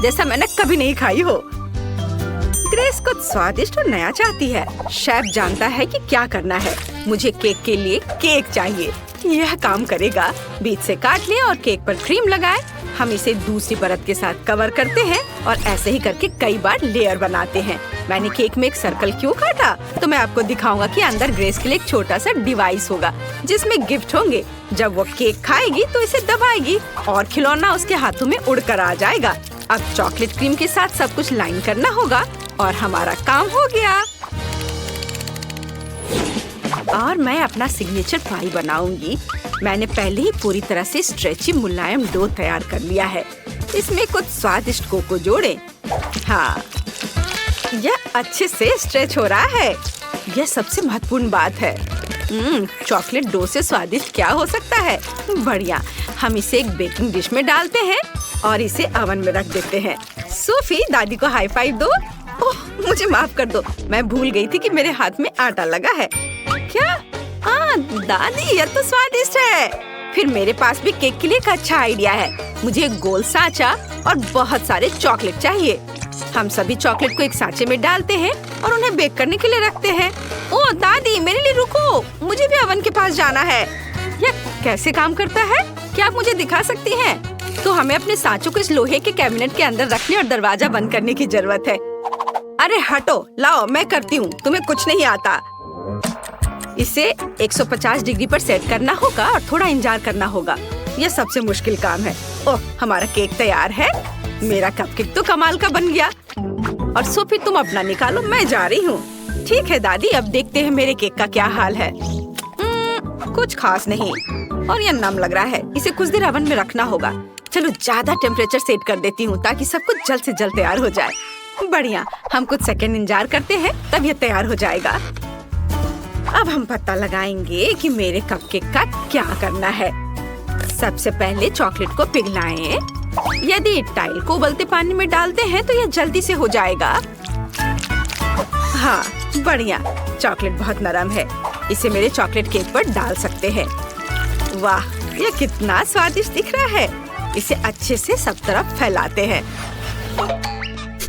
जैसा मैंने कभी नहीं खाई हो। ग्रेस कुछ स्वादिष्ट और नया चाहती है। शेफ जानता है कि क्या करना है। मुझे केक के लिए केक चाहिए। यह काम करेगा। बीच से काट लें और केक पर क्रीम लगाएं। हम इसे दूसरी परत के साथ कवर करते हैं और ऐसे ही करके कई बार लेयर बनाते हैं। मैंने केक में एक सर्कल क्यों काटा? तो मैं आपको दिखाऊंगा कि अंदर ग्रेस के लिए एक छोटा सा डिवाइस होगा जिसमें गिफ्ट होंगे। जब वो केक खाएगी तो इसे दबाएगी और खिलौना उसके हाथों में उड़कर आ जाएगा। अब चॉकलेट क्रीम के साथ सब कुछ लाइन करना होगा और हमारा काम हो गया। और मैं अपना सिग्नेचर पाई बनाऊंगी। मैंने पहले ही पूरी तरह से स्ट्रेची मुलायम डो तैयार कर लिया है। इसमें कुछ स्वादिष्ट कोको जोड़ें। हाँ, यह अच्छे से स्ट्रेच हो रहा है। यह सबसे महत्वपूर्ण बात है। चॉकलेट डो से स्वादिष्ट क्या हो सकता है? बढ़िया। हम इसे एक बेकिंग डिश में डालते हैं और इसे ओवन में रख देते हैं। सोफी, दादी को हाई फाइव दो। ओह, मुझे माफ कर दो। मैं भूल गई थी कि मेरे हाथ में आटा लगा है। क्या? हाँ दादी, यह तो स्वादिष्ट है। फिर मेरे पास भी केक के लिए एक अच्छा आइडिया है। मुझे एक गोल सांचा और बहुत सारे चॉकलेट चाहिए। हम सभी चॉकलेट को एक सांचे में डालते हैं और उन्हें बेक करने के लिए रखते हैं। ओह दादी, मेरे लिए रुको। मुझे भी ओवन के पास जाना है। यह कैसे काम करता है? क्या आप मुझे दिखा सकती हैं? तो हमें अपने सांचों को इस लोहे के कैबिनेट के अंदर रखने और दरवाजा बंद करने की जरूरत है। अरे हटो, लाओ, मैं करती हूँ। तुम्हें कुछ नहीं आता। इसे 150 डिग्री पर सेट करना होगा और थोड़ा इंतजार करना होगा। यह सबसे मुश्किल काम है। ओह, हमारा केक तैयार है। मेरा कपकेक तो कमाल का बन गया। और सोफी, तुम अपना निकालो, मैं जा रही हूँ। ठीक है दादी, अब देखते हैं मेरे केक का क्या हाल है। कुछ खास नहीं और यह नम लग रहा है। इसे कुछ देर ओवन में रखना होगा। चलो ज्यादा टेम्परेचर सेट कर देती हूँ ताकि सब कुछ जल्द से जल्द तैयार हो जाए। बढ़िया। हम कुछ सेकंड इंतजार करते हैं, तब यह तैयार हो जाएगा। अब हम पता लगाएंगे कि मेरे कपकेक का क्या करना है। सबसे पहले चॉकलेट को पिघलाएं। यदि टाइल को उबलते पानी में डालते हैं तो यह जल्दी से हो जाएगा। हाँ, बढ़िया। चॉकलेट बहुत नरम है। इसे मेरे चॉकलेट केक पर डाल सकते हैं। वाह, यह कितना स्वादिष्ट दिख रहा है। इसे अच्छे से सब तरफ फैलाते हैं।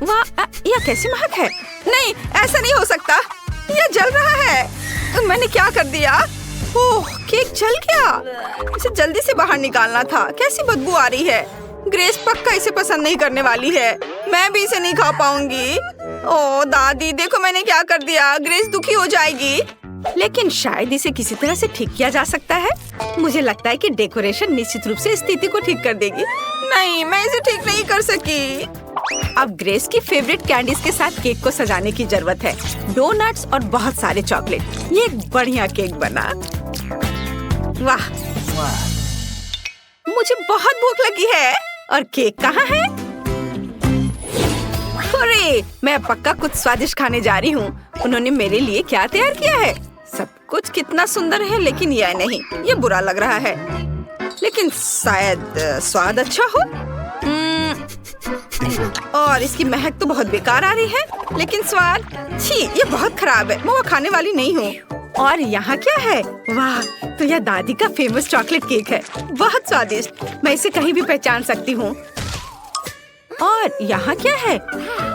वाह, यह कैसी महक है। नहीं, ऐसा नहीं हो सकता। यह जल रहा है। मैंने क्या कर दिया? ओह, केक जल गया। इसे जल्दी से बाहर निकालना था। कैसी बदबू आ रही है। ग्रेस पक्का इसे पसंद नहीं करने वाली है। मैं भी इसे नहीं खा पाऊंगी। ओह दादी, देखो मैंने क्या कर दिया। ग्रेस दुखी हो जाएगी। लेकिन शायद इसे किसी तरह से ठीक किया जा सकता है। मुझे लगता है कि डेकोरेशन निश्चित रूप से स्थिति को ठीक कर देगी। नहीं, मैं इसे ठीक नहीं कर सकी। अब ग्रेस की फेवरेट कैंडीज के साथ केक को सजाने की जरूरत है। डोनट्स और बहुत सारे चॉकलेट। ये एक बढ़िया केक बना। वाह, मुझे बहुत भूख लगी है। और केक कहाँ है? अरे, मैं पक्का कुछ स्वादिष्ट खाने जा रही हूँ। उन्होंने मेरे लिए क्या तैयार किया है? सब कुछ कितना सुंदर है, लेकिन यह नहीं, ये बुरा लग रहा है। लेकिन शायद स्वाद अच्छा हो। और इसकी महक तो बहुत बेकार आ रही है, लेकिन स्वाद, छी, ये बहुत खराब है। मैं वो खाने वाली नहीं हूँ। और यहाँ क्या है? वाह, तो यह दादी का फेमस चॉकलेट केक है। बहुत स्वादिष्ट। मैं इसे कहीं भी पहचान सकती हूँ। और यहाँ क्या है?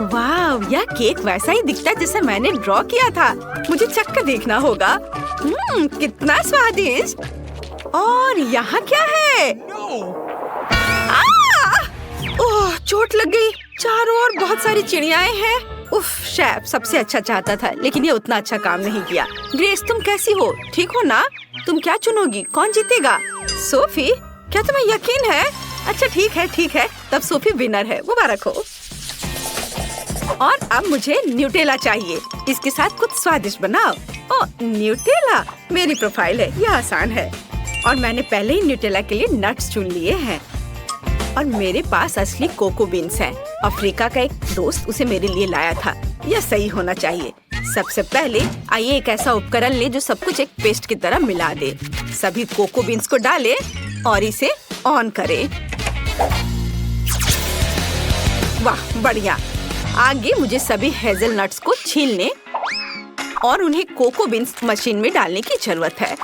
वाह, यह केक वैसा ही दिखता है जैसा मैंने ड्रॉ किया था। मुझे चक्कर देखना होगा। कितना स्वादिष्ट। और यहाँ क्या है? ओह, चोट लग गई। चारों ओर बहुत सारी चिड़ियाएं हैं। उफ, शेफ सबसे अच्छा चाहता था, लेकिन ये उतना अच्छा काम नहीं किया। ग्रेस, तुम कैसी हो? ठीक हो ना? तुम क्या चुनोगी? कौन जीतेगा? सोफी, क्या तुम्हें यकीन है? अच्छा ठीक है, तब सोफी विनर है। मुबारक हो। और अब मुझे न्यूटेला चाहिए। इसके साथ कुछ स्वादिष्ट बनाओ। ओह, न्यूटेला मेरी प्रोफाइल है, यह आसान है। और मैंने पहले ही न्यूटेला के लिए नट्स चुन लिए हैं। और मेरे पास असली कोको बीन्स हैं। अफ्रीका का एक दोस्त उसे मेरे लिए लाया था। यह सही होना चाहिए। सबसे पहले आइए एक ऐसा उपकरण ले जो सब कुछ एक पेस्ट की तरह मिला दे। सभी कोको बीन्स को डालें और इसे ऑन करें। वाह, बढ़िया। आगे मुझे सभी हेज़लनट्स को छीलने और उन्हें कोको बीन्स मशीन में डालने की जरूरत है।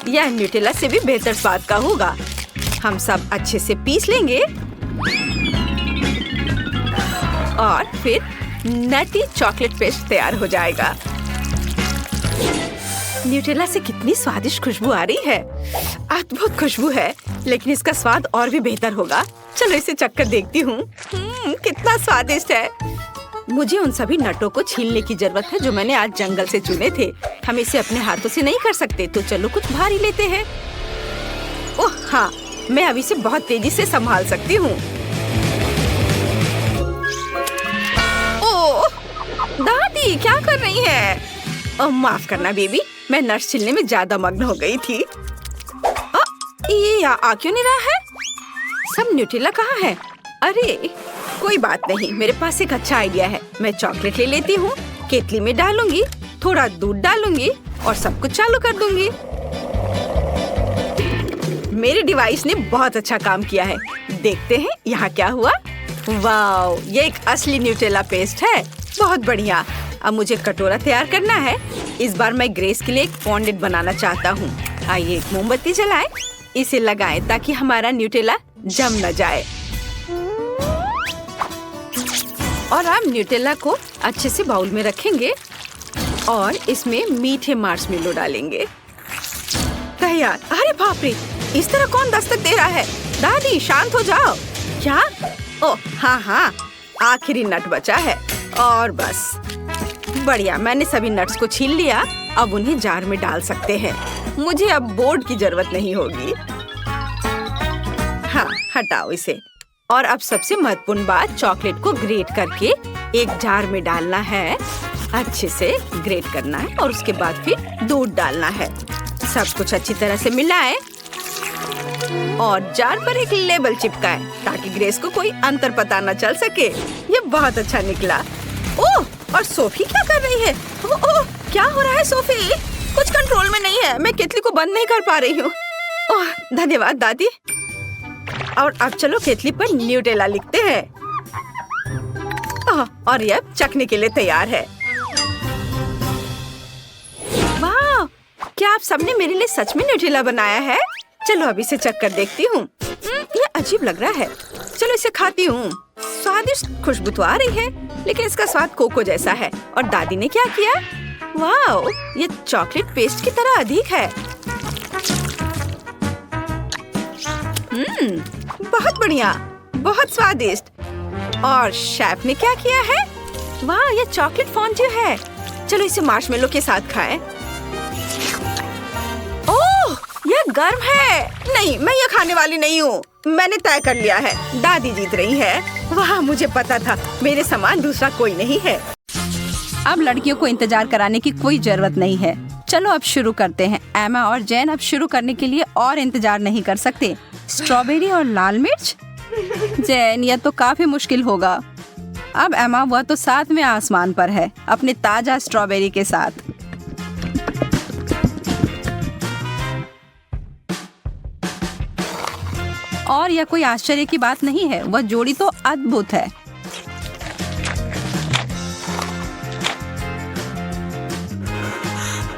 यह न्यूटेला से भी बेहतर स्वाद का होगा। हम सब अच्छे से पीस लेंगे और फिर नटी चॉकलेट पेस्ट तैयार हो जाएगा। न्यूटेला से कितनी स्वादिष्ट खुशबू आ रही है। अद्भुत खुशबू है, लेकिन इसका स्वाद और भी बेहतर होगा। चलो इसे चखकर देखती हूँ। कितना स्वादिष्ट है। मुझे उन सभी नटों को छीलने की जरूरत है जो मैंने आज जंगल से चुने थे। हम इसे अपने हाथों से नहीं कर सकते, तो चलो कुछ भारी लेते हैं। ओह हाँ, मैं अभी से बहुत तेजी से संभाल सकती हूँ। ओह, दादी क्या कर रही है? ओह, माफ करना बेबी, मैं नट्स छीलने में ज्यादा मग्न हो गई थी। ये आ क्यों नहीं रहा है? सब न्यूटेला कहाँ है? अरे कोई बात नहीं, मेरे पास एक अच्छा आइडिया है। मैं चॉकलेट ले लेती हूँ, केतली में डालूंगी, थोड़ा दूध डालूंगी और सब कुछ चालू कर दूंगी। मेरे डिवाइस ने बहुत अच्छा काम किया है। देखते हैं यहाँ क्या हुआ। वाओ, ये एक असली न्यूटेला पेस्ट है। बहुत बढ़िया। अब मुझे कटोरा तैयार करना है। इस बार मैं ग्रेस के लिए एक फॉन्डेंट बनाना चाहता हूँ। आइए एक मोमबत्ती जलाएं, इसे लगाएं ताकि हमारा न्यूटेला जम न जाए। और अब न्यूटेला को अच्छे से बाउल में रखेंगे और इसमें मीठे मार्शमेलो डालेंगे। तैयार। अरे बाप रे, इस तरह कौन दस्तक दे रहा है? दादी शांत हो जाओ। क्या? ओह हाँ, आखिरी नट बचा है। और बस बढ़िया, मैंने सभी नट्स को छील लिया। अब उन्हें जार में डाल सकते हैं। मुझे अब बोर्ड की जरूरत नहीं होगी। हाँ, हटाओ इसे। और अब सबसे महत्वपूर्ण बात, चॉकलेट को ग्रेट करके एक जार में डालना है। अच्छे से ग्रेट करना है और उसके बाद फिर दूध डालना है। सब कुछ अच्छी तरह से मिलाएं और जार पर एक लेबल चिपकाएं ताकि ग्रेस को कोई अंतर पता न चल सके। ये बहुत अच्छा निकला। ओह, और सोफी क्या कर रही है? ओह, क्या हो रहा है सोफी? कुछ कंट्रोल में नहीं है। मैं केतली को बंद नहीं कर पा रही हूँ। ओह, धन्यवाद दादी। और अब चलो केतली पर न्यूटेला लिखते हैं। और यह चखने के लिए तैयार है। वाह, क्या आप सबने मेरे लिए सच में न्यूटेला बनाया है? चलो अभी इसे चख कर देखती हूँ। ये अजीब लग रहा है। चलो इसे खाती हूँ। स्वादिष्ट खुशबू तो आ रही है, लेकिन इसका स्वाद कोको जैसा है। और दादी ने क्या किया? वाह, ये चॉकलेट पेस्ट की तरह अधिक है। बहुत बढ़िया, बहुत स्वादिष्ट। और शेफ ने क्या किया है? वाह, ये चॉकलेट फॉन्ड्यू है। चलो इसे मार्शमेलो के साथ खाएं। ओह, यह गर्म है। नहीं, मैं ये खाने वाली नहीं हूँ। मैंने तय कर लिया है, दादी जीत रही है। वाह, मुझे पता था, मेरे समान दूसरा कोई नहीं है। अब लड़कियों को इंतजार कराने की कोई जरूरत नहीं है। चलो अब शुरू करते हैं। एमा और जैन अब शुरू करने के लिए और इंतजार नहीं कर सकते। स्ट्रॉबेरी और लाल मिर्च? जैन, यह तो काफी मुश्किल होगा। अब एमा, वह तो 7वें आसमान पर है अपने ताजा स्ट्रॉबेरी के साथ। और यह कोई आश्चर्य की बात नहीं है, वह जोड़ी तो अद्भुत है।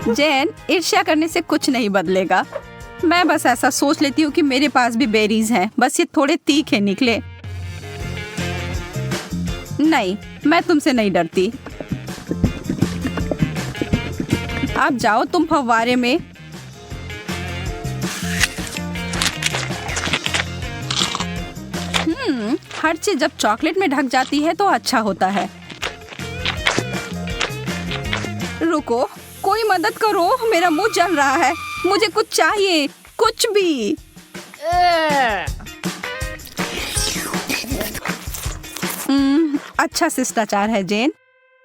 जैन, ईर्ष्या करने से कुछ नहीं बदलेगा। मैं बस ऐसा सोच लेती हूँ कि मेरे पास भी बेरीज हैं, बस ये थोड़े तीखे निकले। नहीं, मैं तुमसे नहीं डरती। अब जाओ तुम फव्वारे में। हर चीज जब चॉकलेट में ढक जाती है तो अच्छा होता है। रुको, कोई मदद करो, मेरा मुंह जल रहा है। मुझे कुछ चाहिए, कुछ भी। अच्छा शिष्टाचार है जेन।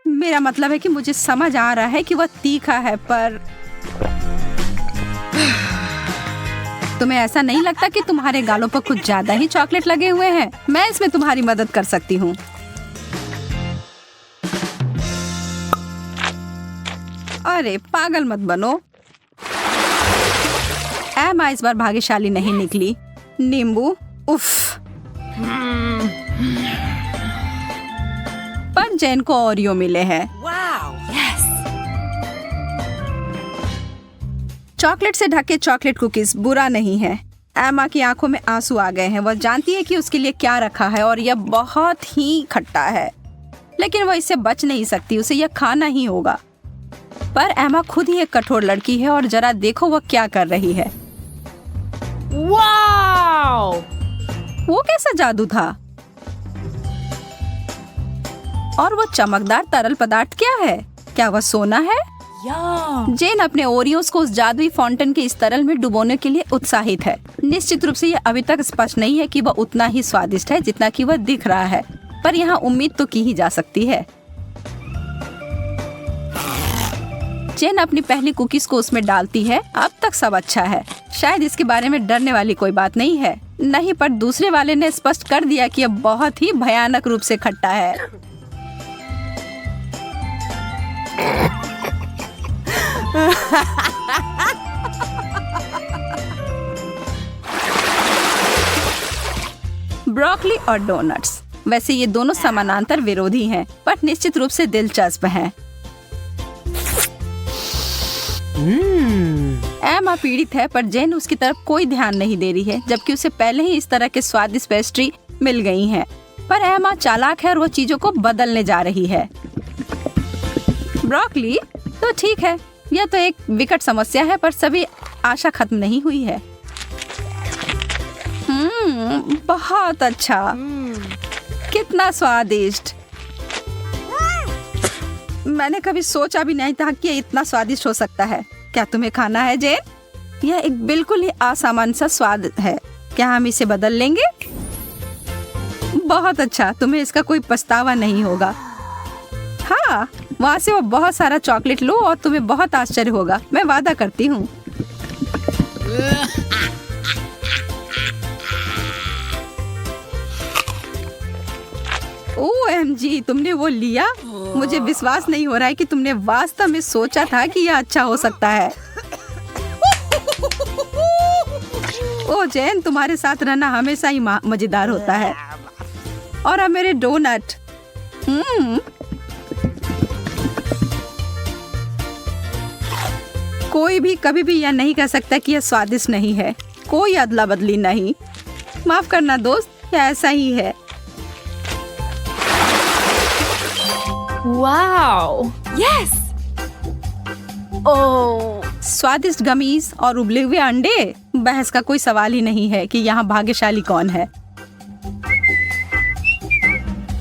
मेरा मतलब है कि मुझे समझ आ रहा है कि वह तीखा है, पर तुम्हें ऐसा नहीं लगता कि तुम्हारे गालों पर कुछ ज्यादा ही चॉकलेट लगे हुए हैं? मैं इसमें तुम्हारी मदद कर सकती हूँ। अरे पागल मत बनो। एमा इस बार भाग्यशाली नहीं निकली। नींबू, उफ। पर जेन को ओरियो मिले हैं। चॉकलेट से ढके चॉकलेट कुकीज बुरा नहीं है। एमा की आंखों में आंसू आ गए हैं। वह जानती है कि उसके लिए क्या रखा है और यह बहुत ही खट्टा है, लेकिन वह इससे बच नहीं सकती। उसे यह खाना ही होगा। पर एमा खुद ही एक कठोर लड़की है और जरा देखो वह क्या कर रही है। वाओ! वो कैसा जादू था? और वो चमकदार तरल पदार्थ क्या है? क्या वह सोना है? जेन अपने ओरियोस को उस जादुई फाउंटेन के इस तरल में डुबोने के लिए उत्साहित है। निश्चित रूप से यह अभी तक स्पष्ट नहीं है कि वह उतना ही स्वादिष्ट है जितना कि वह दिख रहा है, पर यहाँ उम्मीद तो की ही जा सकती है। जेन अपनी पहली कुकीज को उसमें डालती है। अब तक सब अच्छा है। शायद इसके बारे में डरने वाली कोई बात नहीं है। नहीं, पर दूसरे वाले ने स्पष्ट कर दिया कि यह बहुत ही भयानक रूप से खट्टा है। ब्रोकली और डोनट्स। वैसे ये दोनों समानांतर विरोधी हैं, पर निश्चित रूप से दिलचस्प हैं। एमा पीड़ित है, पर जेन उसकी तरफ कोई ध्यान नहीं दे रही है, जबकि उसे पहले ही इस तरह के स्वादिष्ट पेस्ट्री मिल गई हैं। पर एमा चालाक है और वो चीजों को बदलने जा रही है। ब्रोकली तो ठीक है, यह तो एक विकट समस्या है, पर सभी आशा खत्म नहीं हुई है। बहुत अच्छा, कितना स्वादिष्ट। मैंने कभी सोचा भी नहीं था कि ये इतना स्वादिष्ट हो सकता है। क्या तुम्हें खाना है जेन? यह एक बिल्कुल ही असामान्य सा स्वाद है। क्या हम इसे बदल लेंगे? बहुत अच्छा, तुम्हें इसका कोई पछतावा नहीं होगा। हाँ, वहाँ से वो बहुत सारा चॉकलेट लो और तुम्हें बहुत आश्चर्य होगा, मैं वादा करती हूँ। OMG, तुमने वो लिया? मुझे विश्वास नहीं हो रहा है कि तुमने वास्तव में सोचा था कि यह अच्छा हो सकता है। ओ जैन, तुम्हारे साथ रहना हमेशा ही मजेदार होता है। और अब मेरे डोनट। कोई भी कभी भी यह नहीं कह सकता कि यह स्वादिष्ट नहीं है। कोई अदला बदली नहीं। माफ करना दोस्त, यह ऐसा ही है। वाओ! यस! ओह! स्वादिष्ट गमीज और उबले हुए अंडे। बहस का कोई सवाल ही नहीं है कि यहाँ भाग्यशाली कौन है।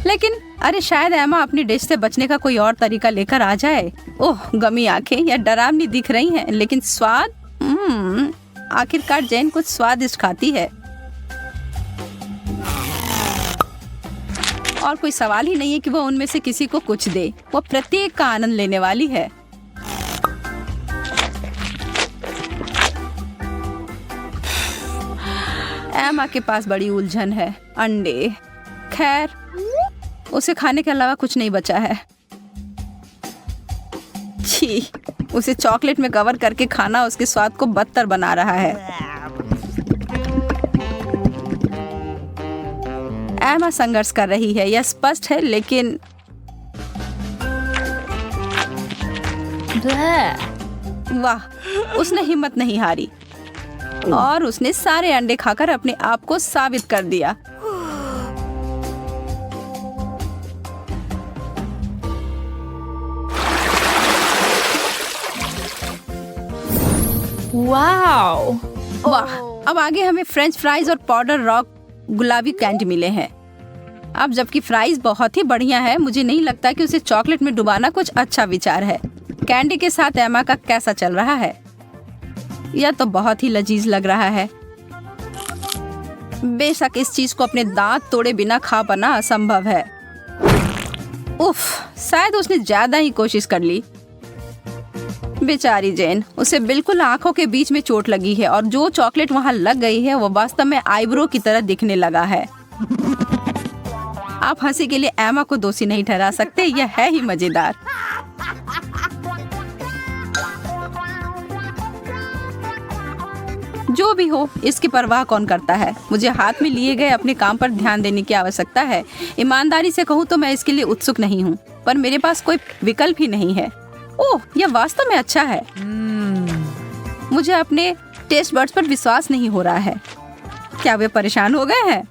लेकिन अरे शायद एमा अपनी डिश से बचने का कोई और तरीका लेकर आ जाए। ओह, गमी आंखें यह डरावनी दिख रही हैं, लेकिन स्वाद आखिरकार जैन कुछ स्वादिष्ट खाती है। और कोई सवाल ही नहीं है कि वो उनमें से किसी को कुछ दे। वो प्रत्येक का आनंद लेने वाली है। एमा के पास बड़ी उलझन है। अंडे, खैर उसे खाने के अलावा कुछ नहीं बचा है। छी, उसे चॉकलेट में कवर करके खाना उसके स्वाद को बदतर बना रहा है। एमा संघर्ष कर रही है, यह स्पष्ट है, लेकिन वाह, उसने हिम्मत नहीं हारी और उसने सारे अंडे खाकर अपने आप को साबित कर दिया। Wow. वाह, अब आगे हमें फ्रेंच फ्राइज और पाउडर रॉक गुलाबी कैंडी मिले हैं। अब जबकि फ्राइज बहुत ही बढ़िया है, मुझे नहीं लगता कि उसे चॉकलेट में डुबाना कुछ अच्छा विचार है। कैंडी के साथ एमा का कैसा चल रहा है? यह तो बहुत ही लजीज लग रहा है। बेशक इस चीज को अपने दांत तोड़े बिना खा पाना असंभव है। उफ, शायद उसने ज्यादा ही कोशिश कर ली। बेचारी जेन, उसे बिल्कुल आंखों के बीच में चोट लगी है और जो चॉकलेट वहां लग गई है वो वास्तव में आईब्रो की तरह दिखने लगा है। आप हंसी के लिए एमा को दोषी नहीं ठहरा सकते, यह है ही मजेदार। जो भी हो, इसकी परवाह कौन करता है। मुझे हाथ में लिए गए अपने काम पर ध्यान देने की आवश्यकता है। ईमानदारी से कहूँ तो मैं इसके लिए उत्सुक नहीं हूँ, पर मेरे पास कोई विकल्प ही नहीं है। ओह, यह वास्तव में अच्छा है। मुझे अपने टेस्ट बड्स पर विश्वास नहीं हो रहा है। क्या वे परेशान हो गए हैं?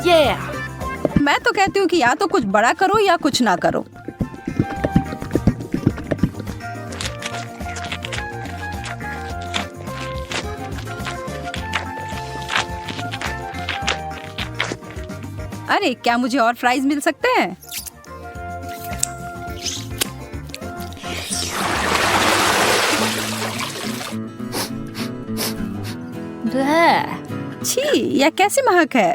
Yeah. मैं तो कहती हूँ कि या तो कुछ बड़ा करो या कुछ ना करो। अरे, क्या मुझे और फ्राइज मिल सकते हैं? छी, यह कैसी महक है?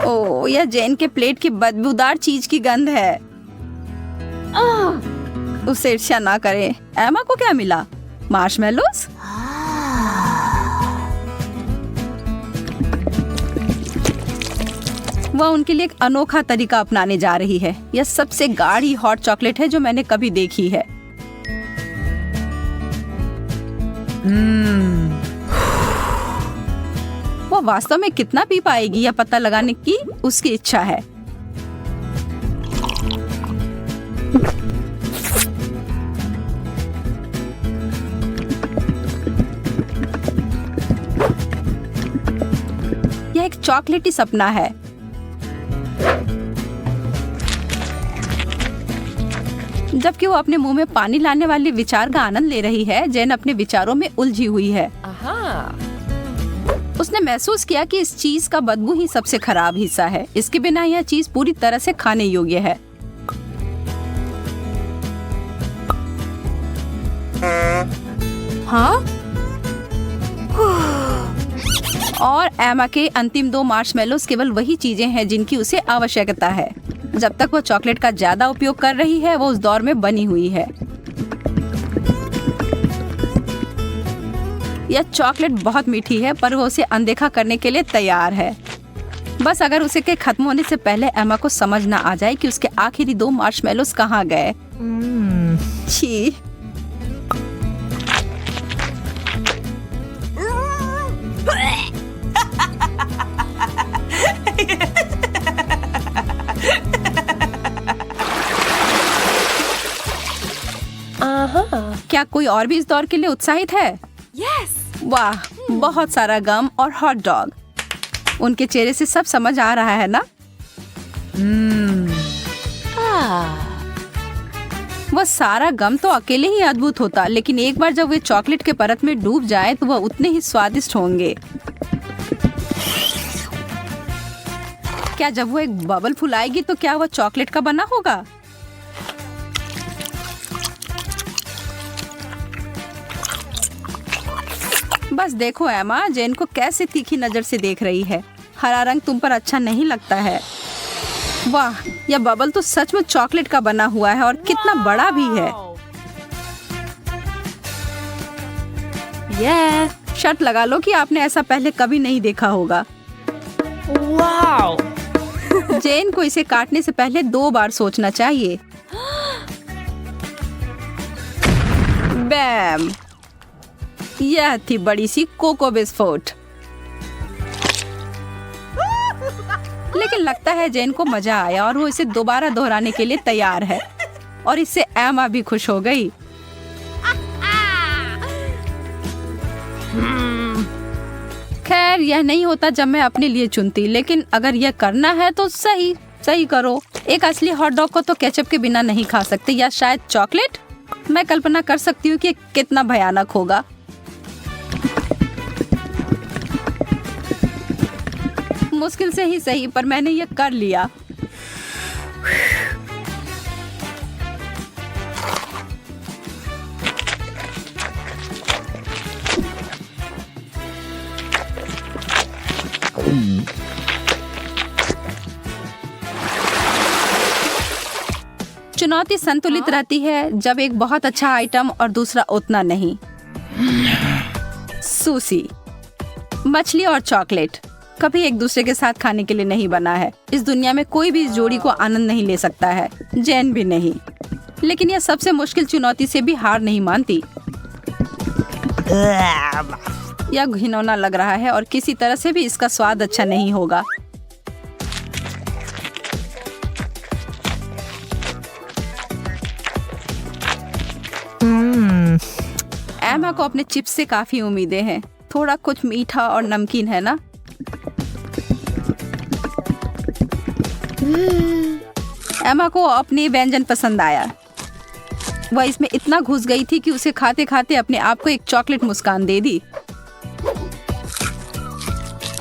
ओह, यह जेन के प्लेट की बदबूदार चीज की गंध है। उसे ईर्ष्या ना करें। एमा को क्या मिला? मार्शमेलोस? वह उनके लिए एक अनोखा तरीका अपनाने जा रही है। यह सबसे गाढ़ी हॉट चॉकलेट है जो मैंने कभी देखी है। वो वास्तव में कितना पी पाएगी यह पता लगाने की उसकी इच्छा है। यह एक चॉकलेटी सपना है। जबकि वो अपने मुंह में पानी लाने वाले विचार का आनंद ले रही है, जेन अपने विचारों में उलझी हुई है। उसने महसूस किया कि इस चीज का बदबू ही सबसे खराब हिस्सा है। इसके बिना यह चीज पूरी तरह से खाने योग्य है। हाँ? और एमा के अंतिम 2 मार्शमेलोस केवल वही चीजें हैं जिनकी उसे आवश्यकता है। जब तक वो चॉकलेट का ज्यादा उपयोग कर रही है, वो उस दौर में बनी हुई है। यह चॉकलेट बहुत मीठी है, पर वो उसे अनदेखा करने के लिए तैयार है। बस अगर उसे के खत्म होने से पहले एमा को समझ ना आ जाए कि उसके आखिरी 2 मार्शमेलोस कहाँ गए। छी। क्या कोई और भी इस दौर के लिए उत्साहित है? Yes. वाह, बहुत सारा गम और हॉट डॉग। उनके चेहरे से सब समझ आ रहा है ना? वह सारा गम तो अकेले ही अद्भुत होता, लेकिन एक बार जब वे चॉकलेट के परत में डूब जाए तो वह उतने ही स्वादिष्ट होंगे। क्या जब वो एक बबल फुलाएगी तो क्या वह चॉकलेट का बना होगा? बस देखो एमा, जेन को कैसे तीखी नजर से देख रही है। हरा रंग तुम पर अच्छा नहीं लगता है। वाह, यह बबल तो सच में चॉकलेट का बना हुआ है और कितना बड़ा भी है। शर्त लगा लो कि आपने ऐसा पहले कभी नहीं देखा होगा। Wow. जेन को इसे काटने से पहले 2 बार सोचना चाहिए। बैम, यह थी बड़ी सी कोको बिस्कुट। लेकिन लगता है जेन को मजा आया और वो इसे दोबारा दोहराने के लिए तैयार है। और इससे एमा भी खुश हो गई। खैर, यह नहीं होता जब मैं अपने लिए चुनती, लेकिन अगर यह करना है तो सही करो। एक असली हॉट डॉग को तो केचप के बिना नहीं खा सकते, या शायद चॉकलेट। मैं कल्पना कर सकती हूँ कि कितना भयानक होगा। मुश्किल से ही सही, पर मैंने ये कर लिया। चुनौती संतुलित रहती है जब एक बहुत अच्छा आइटम और दूसरा उतना नहीं। सुशी, मछली और चॉकलेट कभी एक दूसरे के साथ खाने के लिए नहीं बना है। इस दुनिया में कोई भी इस जोड़ी को आनंद नहीं ले सकता है, जैन भी नहीं। लेकिन यह सबसे मुश्किल चुनौती से भी हार नहीं मानती। यह घिनौना लग रहा है और किसी तरह से भी इसका स्वाद अच्छा नहीं होगा। एमा को अपने चिप्स से काफी उम्मीदें हैं। थोड़ा कुछ मीठा और नमकीन है ना? एमा को अपनी व्यंजन पसंद आया। वह इसमें इतना घुस गई थी कि उसे खाते खाते अपने आप को एक चॉकलेट मुस्कान दे दी।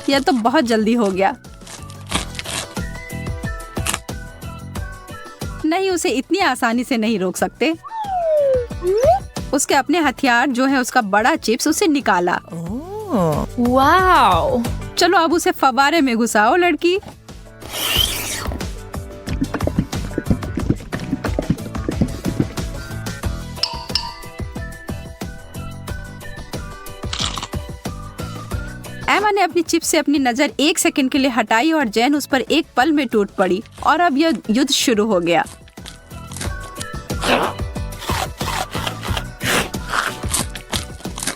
यह तो बहुत जल्दी हो गया। नहीं, उसे इतनी आसानी से नहीं रोक सकते। उसके अपने हथियार जो है उसका बड़ा चिप्स उसे निकाला। Wow. चलो अब उसे फव्वारे में घुसाओ लड़की। एमा ने अपनी चिप से अपनी नजर 1 सेकंड के लिए हटाई और जैन उस पर एक पल में टूट पड़ी और अब यह युद्ध शुरू हो गया।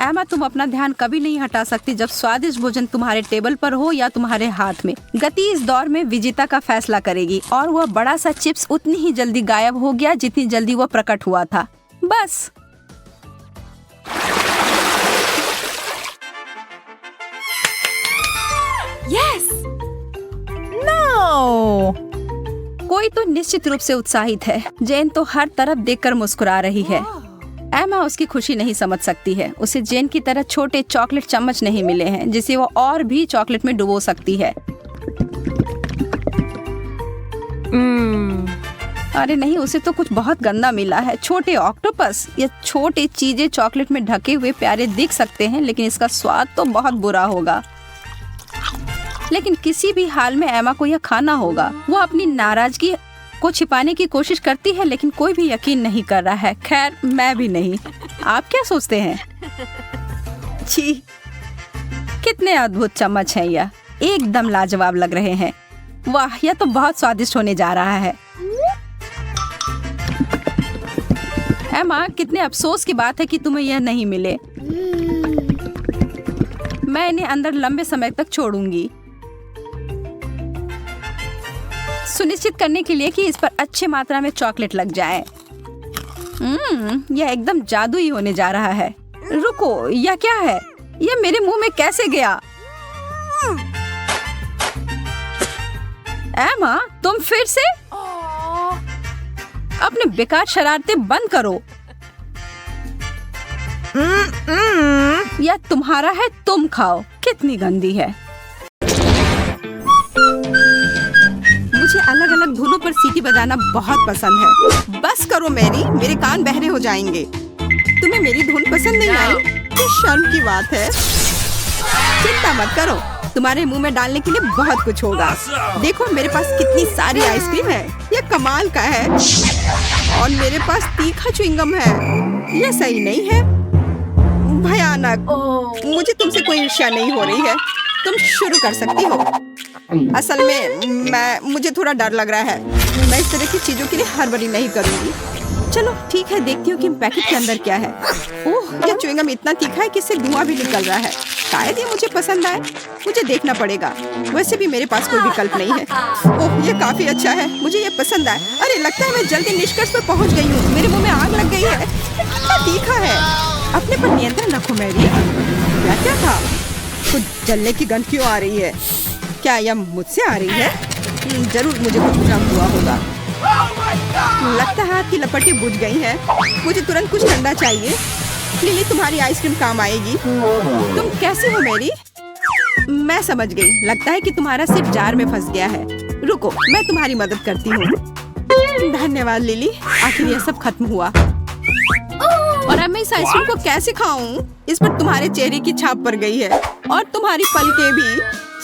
एमा, तुम अपना ध्यान कभी नहीं हटा सकती जब स्वादिष्ट भोजन तुम्हारे टेबल पर हो या तुम्हारे हाथ में। गति इस दौर में विजेता का फैसला करेगी और वह बड़ा सा चिप्स उतनी ही जल्दी गायब हो गया जितनी जल्दी वह प्रकट हुआ था। बस। Yes. No. कोई तो निश्चित रूप से उत्साहित है। जैन तो हर तरफ देखकर मुस्कुरा रही है। एमा उसकी खुशी नहीं समझ सकती है। उसे जैन की तरह छोटे चॉकलेट चम्मच नहीं मिले हैं जिसे वो और भी चॉकलेट में डुबो सकती है। अरे नहीं, उसे तो कुछ बहुत गंदा मिला है। छोटे ऑक्टोपस। ये छोटे चीजें चॉकलेट में ढके हुए प्यारे दिख सकते हैं, लेकिन इसका स्वाद तो बहुत बुरा होगा। लेकिन किसी भी हाल में एमा को यह खाना होगा। वो अपनी नाराजगी को छिपाने की कोशिश करती है, लेकिन कोई भी यकीन नहीं कर रहा है। खैर, मैं भी नहीं। आप क्या सोचते हैं? छी, कितने अद्भुत चम्मच हैं यह। एकदम लाजवाब लग रहे हैं। वाह, यह तो बहुत स्वादिष्ट होने जा रहा है। एमा, कितने अफसोस की बात है कि तुम्हें यह नहीं मिले। मैं इन्हें अंदर लंबे समय तक छोड़ूंगी, सुनिश्चित करने के लिए कि इस पर अच्छी मात्रा में चॉकलेट लग जाए। यह एकदम जादुई होने जा रहा है। रुको, यह क्या है? यह मेरे मुंह में कैसे गया? एमा, तुम फिर से? अपने बेकार शरारतें बंद करो। यह तुम्हारा है, तुम खाओ। कितनी गंदी है। मुझे अलग अलग धुनों पर सीटी बजाना बहुत पसंद है। बस करो मैरी, मेरे कान बहरे हो जाएंगे। तुम्हें मेरी धुन पसंद नहीं आई? ये शर्म की बात है। चिंता मत करो, तुम्हारे मुंह में डालने के लिए बहुत कुछ होगा। देखो मेरे पास कितनी सारी आइसक्रीम है। ये कमाल का है। और मेरे पास तीखा च्युइंगम है। ये सही नहीं है, भयानक। मुझे तुमसे कोई ईर्ष्या नहीं हो रही है। तुम शुरू कर सकती हो। असल में मुझे थोड़ा डर लग रहा है। मैं इस तरह की चीजों के लिए हड़बड़ी नहीं करूंगी। चलो ठीक है, देखती हूँ कि पैकेट के अंदर क्या है। ओह, यह च्युइंगम इतना तीखा है कि इससे धुआं भी निकल रहा है। शायद ये मुझे पसंद आए। मुझे देखना पड़ेगा। वैसे भी मेरे पास कोई विकल्प नहीं है। ओह, ये काफी अच्छा है। मुझे ये पसंद आए। अरे लगता है मैं जल्दी निष्कर्ष पर पहुँच गई हूँ। मेरे मुँह में आग लग गई है। कितना तीखा है। अपने पर नियंत्रण रखो मैरी। क्या था? कुछ जलने की गंध क्यों आ रही है? क्या यह मुझसे आ रही है? जरूर मुझे कुछ भ्रम हुआ होगा। लगता है हाथ की लपटें बुझ गई हैं। मुझे तुरंत कुछ ठंडा चाहिए। लिली, तुम्हारी आइसक्रीम काम आएगी। तुम कैसी हो मेरी? मैं समझ गई। लगता है कि तुम्हारा सिर जार में फंस गया है। रुको, मैं तुम्हारी मदद करती हूँ। धन्यवाद लिली, आखिर यह सब खत्म हुआ। और अब मैं इस आइसक्रीम को कैसे खाऊं? इस पर तुम्हारे चेहरे की छाप पड़ गई है और तुम्हारी पलकें भी।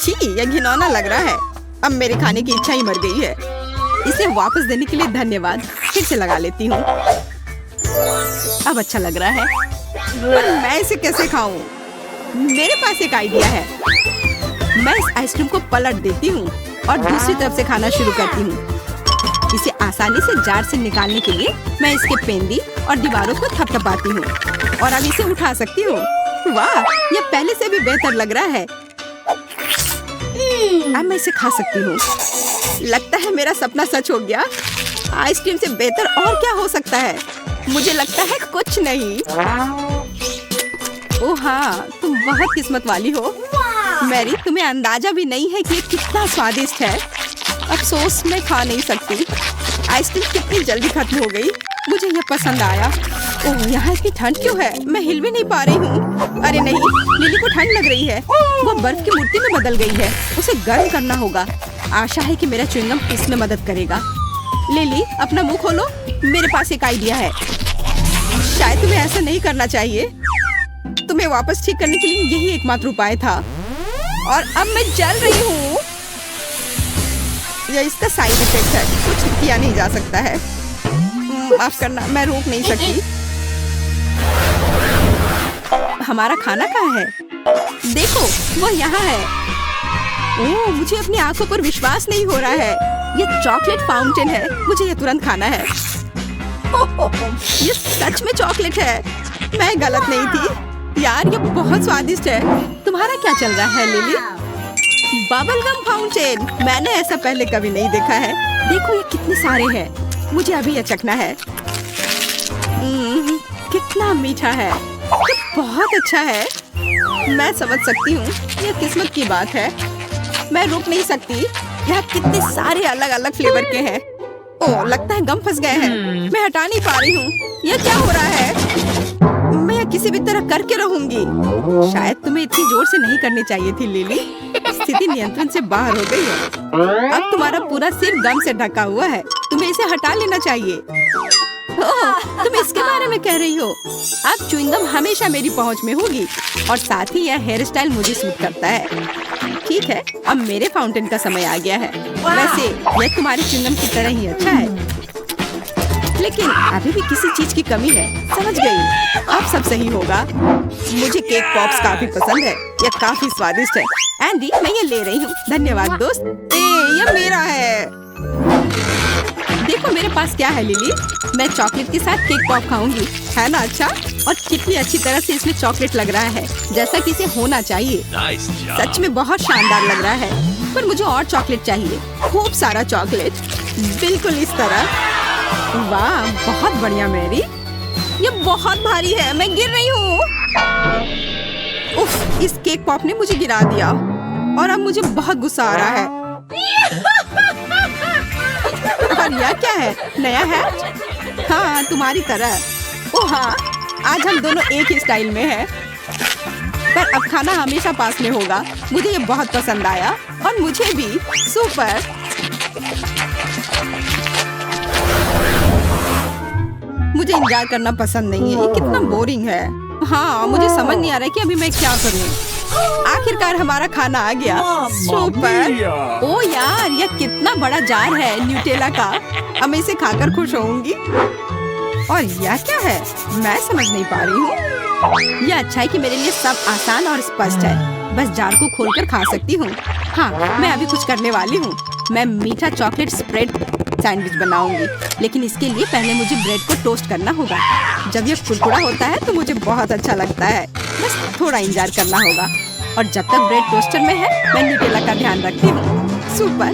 छी, यह घिनौना लग रहा है। अब मेरे खाने की इच्छा ही मर गई है। इसे वापस देने के लिए धन्यवाद। फिर से लगा लेती हूँ। अब अच्छा लग रहा है, पर मैं इसे कैसे खाऊं? मेरे पास एक आइडिया है। मैं इस आइसक्रीम को पलट देती हूँ और दूसरी तरफ से खाना शुरू करती हूँ। इसे आसानी से जार से निकालने के लिए मैं इसके पेंदी और दीवारों को थपथपाती हूँ और अब इसे उठा सकती हूँ। वाह, यह पहले से भी बेहतर लग रहा है। अब मैं इसे खा सकती हूँ। लगता है मेरा सपना सच हो गया। आइसक्रीम से बेहतर और क्या हो सकता है? मुझे लगता है कुछ नहीं। ओह हाँ, तुम बहुत किस्मत वाली हो मैरी। तुम्हें अंदाजा भी नहीं है कि ये कितना स्वादिष्ट है। अफसोस मैं खा नहीं सकती। आइसक्रीम कितनी जल्दी खत्म हो गई। मुझे यह पसंद आया। ओह, यहाँ इतनी ठंड क्यों है? मैं हिल भी नहीं पा रही हूँ। अरे नहीं, लिली को ठंड लग रही है। वो बर्फ की मूर्ति में बदल गई है। उसे गर्म करना होगा। आशा है कि मेरा च्युइंगम इसमें मदद करेगा। लिली, अपना मुंह खोलो। मेरे पास एक आइडिया है। शायद तुम्हें ऐसा नहीं करना चाहिए। तुम्हें वापस ठीक करने के लिए यही एकमात्र उपाय था। और अब मैं जल रही हूँ। यह इसका साइड इफेक्ट है। कुछ किया नहीं जा सकता है। माफ करना, मैं रोक नहीं सकती। हमारा खाना कहाँ है? देखो, वो यहाँ है। ओह, मुझे अपनी आंखों पर विश्वास नहीं हो रहा है। ये चॉकलेट फाउंटेन है। मुझे ये तुरंत खाना है। ये सच में चॉकलेट है। मैं गलत नहीं थी। यार, ये बहुत स्वादिष्ट है। तुम्हारा क्या चल रहा है लिली? Bubble gum fountain. मैंने ऐसा पहले कभी नहीं देखा है। देखो, ये कितने सारे हैं। मुझे अभी ये चखना है। कितना मीठा है। ये बहुत अच्छा है। मैं समझ सकती हूँ, यह किस्मत की बात है। मैं रुक नहीं सकती। यहाँ कितने सारे अलग अलग फ्लेवर के हैं। ओह, लगता है गम फंस गए हैं। मैं हटा नहीं पा रही हूँ। यह क्या हो रहा है? मैं यह किसी भी तरह करके रहूंगी। शायद तुम्हें इतनी जोर से नहीं करनी चाहिए थी लिली। स्थिति नियंत्रण से बाहर हो गई है। अब तुम्हारा पूरा सिर गम से ढका हुआ है। तुम्हें इसे हटा लेना चाहिए। ओह, तुम इसके बारे में कह रही हो? अब च्युइंगम हमेशा मेरी पहुंच में होगी और साथ ही यह हेयर स्टाइल मुझे सूट करता है। ठीक है, अब मेरे फाउंटेन का समय आ गया है। वैसे यह तुम्हारे च्युइंगम की तरह ही अच्छा है, लेकिन अभी भी किसी चीज की कमी है। समझ गई, अब सब सही होगा। मुझे केक पॉप्स काफी पसंद है। यह काफी स्वादिष्ट है। एंडी, मैं ये ले रही हूँ। धन्यवाद दोस्त। ये मेरा है। देखो मेरे पास क्या है लिली। मैं चॉकलेट के साथ केक पॉप खाऊंगी, है ना? अच्छा, और कितनी अच्छी तरह से इसमें चॉकलेट लग रहा है, जैसा कि इसे होना चाहिए। सच में बहुत शानदार लग रहा है। पर मुझे और चॉकलेट चाहिए, खूब सारा चॉकलेट, बिल्कुल इस तरह। वाह, बहुत बढ़िया मैरी। ये बहुत भारी है, मैं गिर रही हूँ। उफ, इस केक पॉप ने मुझे गिरा दिया और अब मुझे बहुत गुस्सा आ रहा है। और यह क्या है? नया है? हाँ, तुम्हारी तरह। ओह हाँ, आज हम दोनों एक ही स्टाइल में हैं। पर अब खाना हमेशा पास में होगा। मुझे ये बहुत पसंद आया और मुझे भी। सुपर। मुझे इंतजार करना पसंद नहीं है। ये कितना बोरिंग है। हाँ, मुझे समझ नहीं आ रहा है कि अभी मैं क्या करूँ। आखिरकार हमारा खाना आ गया। सुपर। ओ यार, यह कितना बड़ा जार है न्यूटेला का। अब मैं इसे खाकर खुश होऊंगी। और यह क्या है? मैं समझ नहीं पा रही हूँ। यह अच्छा है कि मेरे लिए सब आसान और स्पष्ट है। बस जार को खोलकर खा सकती हूँ। हाँ, मैं अभी कुछ करने वाली हूँ। मैं मीठा चॉकलेट स्प्रेड सैंडविच बनाऊंगी, लेकिन इसके लिए पहले मुझे ब्रेड को टोस्ट करना होगा। जब यह कुरकुरा होता है तो मुझे बहुत अच्छा लगता है। बस थोड़ा इंतजार करना होगा। और जब तक ब्रेड टोस्टर में है, मैं न्यूटेला का ध्यान रखती हूँ। सुपर,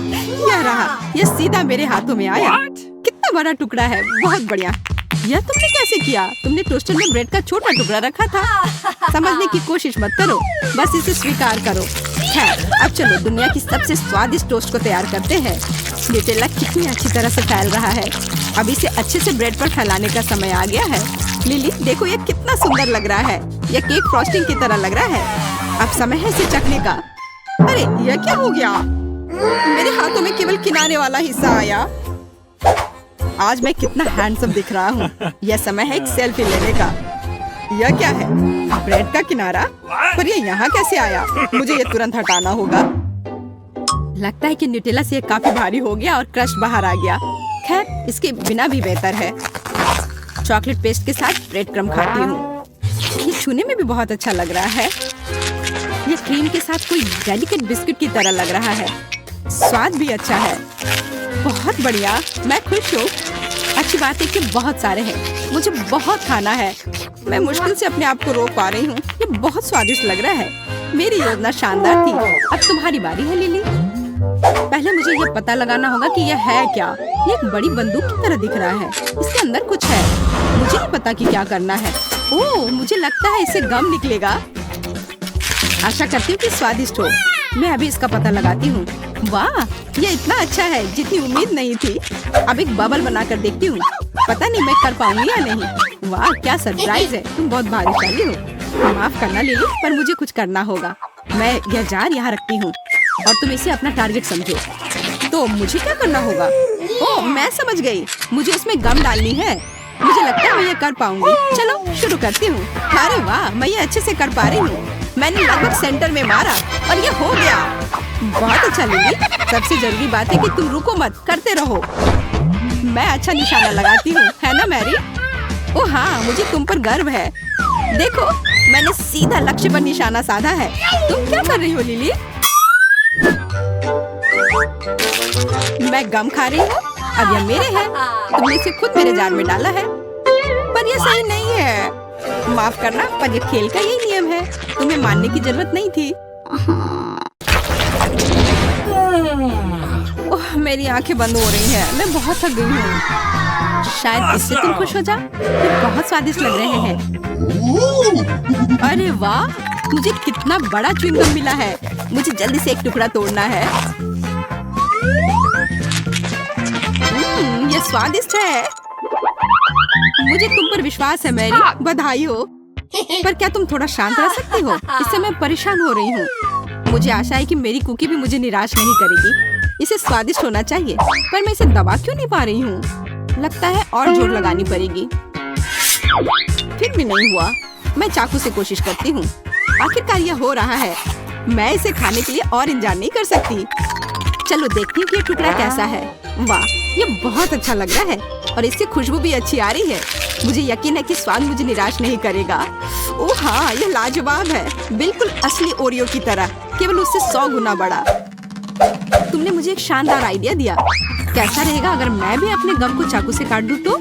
यह रहा। यह सीधा मेरे हाथों में आया। कितना बड़ा टुकड़ा है, बहुत बढ़िया। यह तुमने कैसे किया? तुमने टोस्टर में ब्रेड का छोटा टुकड़ा रखा था। समझने की कोशिश मत करो, बस इसे स्वीकार करो। है, अब चलो दुनिया की सबसे स्वादिष्ट टोस्ट को तैयार करते हैं। न्यूटेला कितनी अच्छी तरह से फैल रहा है। अब इसे अच्छे से ब्रेड पर फैलाने का समय आ गया है। लिली देखो, ये कितना सुंदर लग रहा है। यह केक फ्रॉस्टिंग की तरह लग रहा है। अब समय है इसे चखने का। अरे यह क्या हो गया? मेरे हाथों में केवल किनारे वाला हिस्सा आया। आज मैं कितना हैंडसम दिख रहा हूँ। यह समय है एक सेल्फी लेने का। यह क्या है? ब्रेड का किनारा? पर यह यहाँ कैसे आया? मुझे यह तुरंत हटाना होगा। लगता है कि न्यूटेला से काफी भारी हो गया और क्रश बाहर आ गया। खैर, इसके बिना भी बेहतर है। चॉकलेट पेस्ट के साथ ब्रेड क्रम्ब खाती हूँ। ये छूने में भी बहुत अच्छा लग रहा है। ये क्रीम के साथ कोई डेलिकेट बिस्किट की तरह लग रहा है। स्वाद भी अच्छा है। बहुत बढ़िया, मैं खुश हूँ। अच्छी बात है कि बहुत सारे हैं। मुझे बहुत खाना है। मैं मुश्किल से अपने आप को रोक पा रही हूँ। ये बहुत स्वादिष्ट लग रहा है। मेरी योजना शानदार थी। अब तुम्हारी बारी है लिली। पहले मुझे ये पता लगाना होगा कि यह है क्या। ये एक बड़ी बंदूक की तरह दिख रहा है। इसके अंदर कुछ है। मुझे नहीं पता कि क्या करना है। ओह, मुझे लगता है इससे गम निकलेगा। आशा करती हूँ कि स्वादिष्ट हो। मैं अभी इसका पता लगाती हूँ। वाह, ये इतना अच्छा है जितनी उम्मीद नहीं थी। अब एक बबल बनाकर देखती हूँ। पता नहीं मैं कर पाऊंगी या नहीं। वाह, क्या सरप्राइज है। तुम बहुत भाग्यशाली हो। माफ करना लिली, पर मुझे कुछ करना होगा। मैं यह जार यहाँ रखती हूँ और तुम इसे अपना टारगेट समझो। तो मुझे क्या करना होगा? ओह, मैं समझ गई। मुझे इसमें गम डालनी है। मुझे लगता है मैं ये कर पाऊंगी। चलो शुरू करती हूँ। अरे वाह, मैं ये अच्छे से कर पा रही हूँ। मैंने लगभग सेंटर में मारा और ये हो गया। बहुत अच्छा लिली। सबसे जरूरी बात है कि तुम रुको मत, करते रहो। मैं अच्छा निशाना लगाती हूँ, है ना मैरी? ओह हाँ, मुझे तुम पर गर्व है। देखो, मैंने सीधा लक्ष्य पर निशाना साधा है। तुम क्या कर रही हो लिली? मैं गम खा रही हूँ। अब यह मेरे हैं। तुमने इसे खुद मेरे जार में डाला है। पर यह सही नहीं है। माफ करना, पर यह खेल का यही नियम है। तुम्हें मानने की जरूरत नहीं थी। ओह, मेरी आंखें बंद हो रही हैं। मैं बहुत थक गई हूँ। शायद इससे तुम खुश हो जाओ। ये बहुत स्वादिष्ट लग रहे हैं। अरे वाह, मुझे कितना बड़ा च्युइंगम मिला है। मुझे जल्दी से एक टुकड़ा तोड़ना है। ये स्वादिष्ट है। मुझे तुम पर विश्वास है मैरी। बधाई हो। पर क्या तुम थोड़ा शांत रह सकती हो? इससे मैं परेशान हो रही हूँ। मुझे आशा है कि मेरी कुकी भी मुझे निराश नहीं करेगी। इसे स्वादिष्ट होना चाहिए, पर मैं इसे दबा क्यों नहीं पा रही हूँ? लगता है और जोर लगानी पड़ेगी। फिर भी नहीं हुआ। मैं चाकू से कोशिश करती हूँ। आखिरकार यह हो रहा है। मैं इसे खाने के लिए और इंतजार नहीं कर सकती। चलो देखती हूँ कि ये टुकड़ा कैसा है। वाह, ये बहुत अच्छा लग रहा है और इससे खुशबू भी अच्छी आ रही है। मुझे यकीन है कि स्वाद मुझे निराश नहीं करेगा। ओह हाँ, यह लाजवाब है। बिल्कुल असली ओरियो की तरह, केवल उससे 100 गुना बड़ा। तुमने मुझे एक शानदार आइडिया दिया। कैसा रहेगा अगर मैं भी अपने गम को चाकू से काट दूं तो?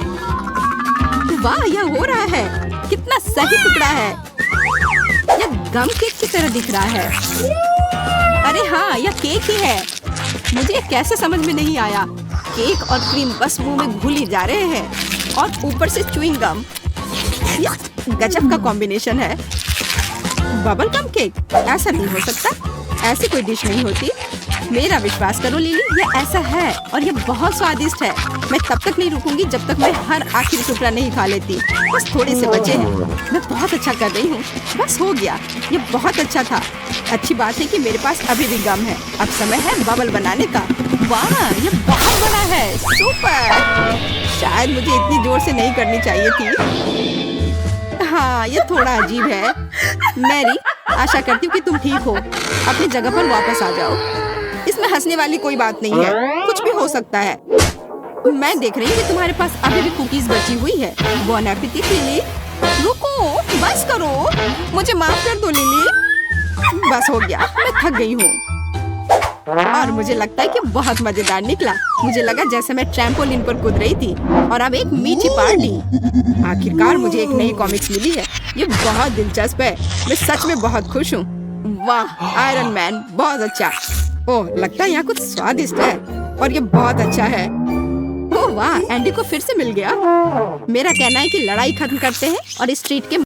वाह, यह हो रहा है। कितना सही टुकड़ा है। यह गम केक की तरह दिख रहा है। अरे हाँ, यह केक ही है। मुझे कैसे समझ में नहीं आया। केक और क्रीम बस मुंह में घुल ही जा रहे हैं और ऊपर से च्युइंग गम। यह गजब का कॉम्बिनेशन है। Bubble gum cake? ऐसा नहीं हो सकता। ऐसी कोई डिश नहीं होती। मेरा विश्वास करो लिली, यह ऐसा है और यह बहुत स्वादिष्ट है। मैं तब तक नहीं रुकूंगी जब तक मैं हर आखिरी टुकड़ा नहीं खा लेती। बस थोड़े से बचे हैं। मैं बहुत अच्छा कर रही हूँ। बस हो गया। ये बहुत अच्छा था। अच्छी बात है कि मेरे पास अभी भी गम है। अब समय है बबल बनाने का। वाह, ये बहुत बड़ा है। सुपर। शायद मुझे इतनी जोर से नहीं करनी चाहिए थी। हाँ, ये थोड़ा अजीब है। मैरी, आशा करती हूँ कि तुम ठीक हो। अपनी जगह पर वापस आ जाओ। इसमें हंसने वाली कोई बात नहीं है। कुछ भी हो सकता है। मैं देख रही हूँ कि तुम्हारे पास अभी भी कुकीज बची हुई है। बॉन एपेटिट लिली। रुको, बस करो। मुझे माफ कर दो लिली। बस हो गया। मैं थक गई हूँ और मुझे लगता है कि बहुत मजेदार निकला। मुझे लगा जैसे मैं ट्रैम्पोलिन पर कूद रही थी। और अब एक मीठी पार्टी। आखिरकार मुझे एक नई कॉमिक्स मिली है। ये बहुत दिलचस्प है। मैं सच में बहुत खुश हूँ। वाह, आयरन मैन, बहुत अच्छा। ओह, लगता है यहाँ कुछ स्वादिष्ट है और ये बहुत अच्छा है। ओह वाह, एंडी को फिर से मिल गया। मेरा कहना है कि लड़ाई खत्म करते हैं और स्ट्रीट के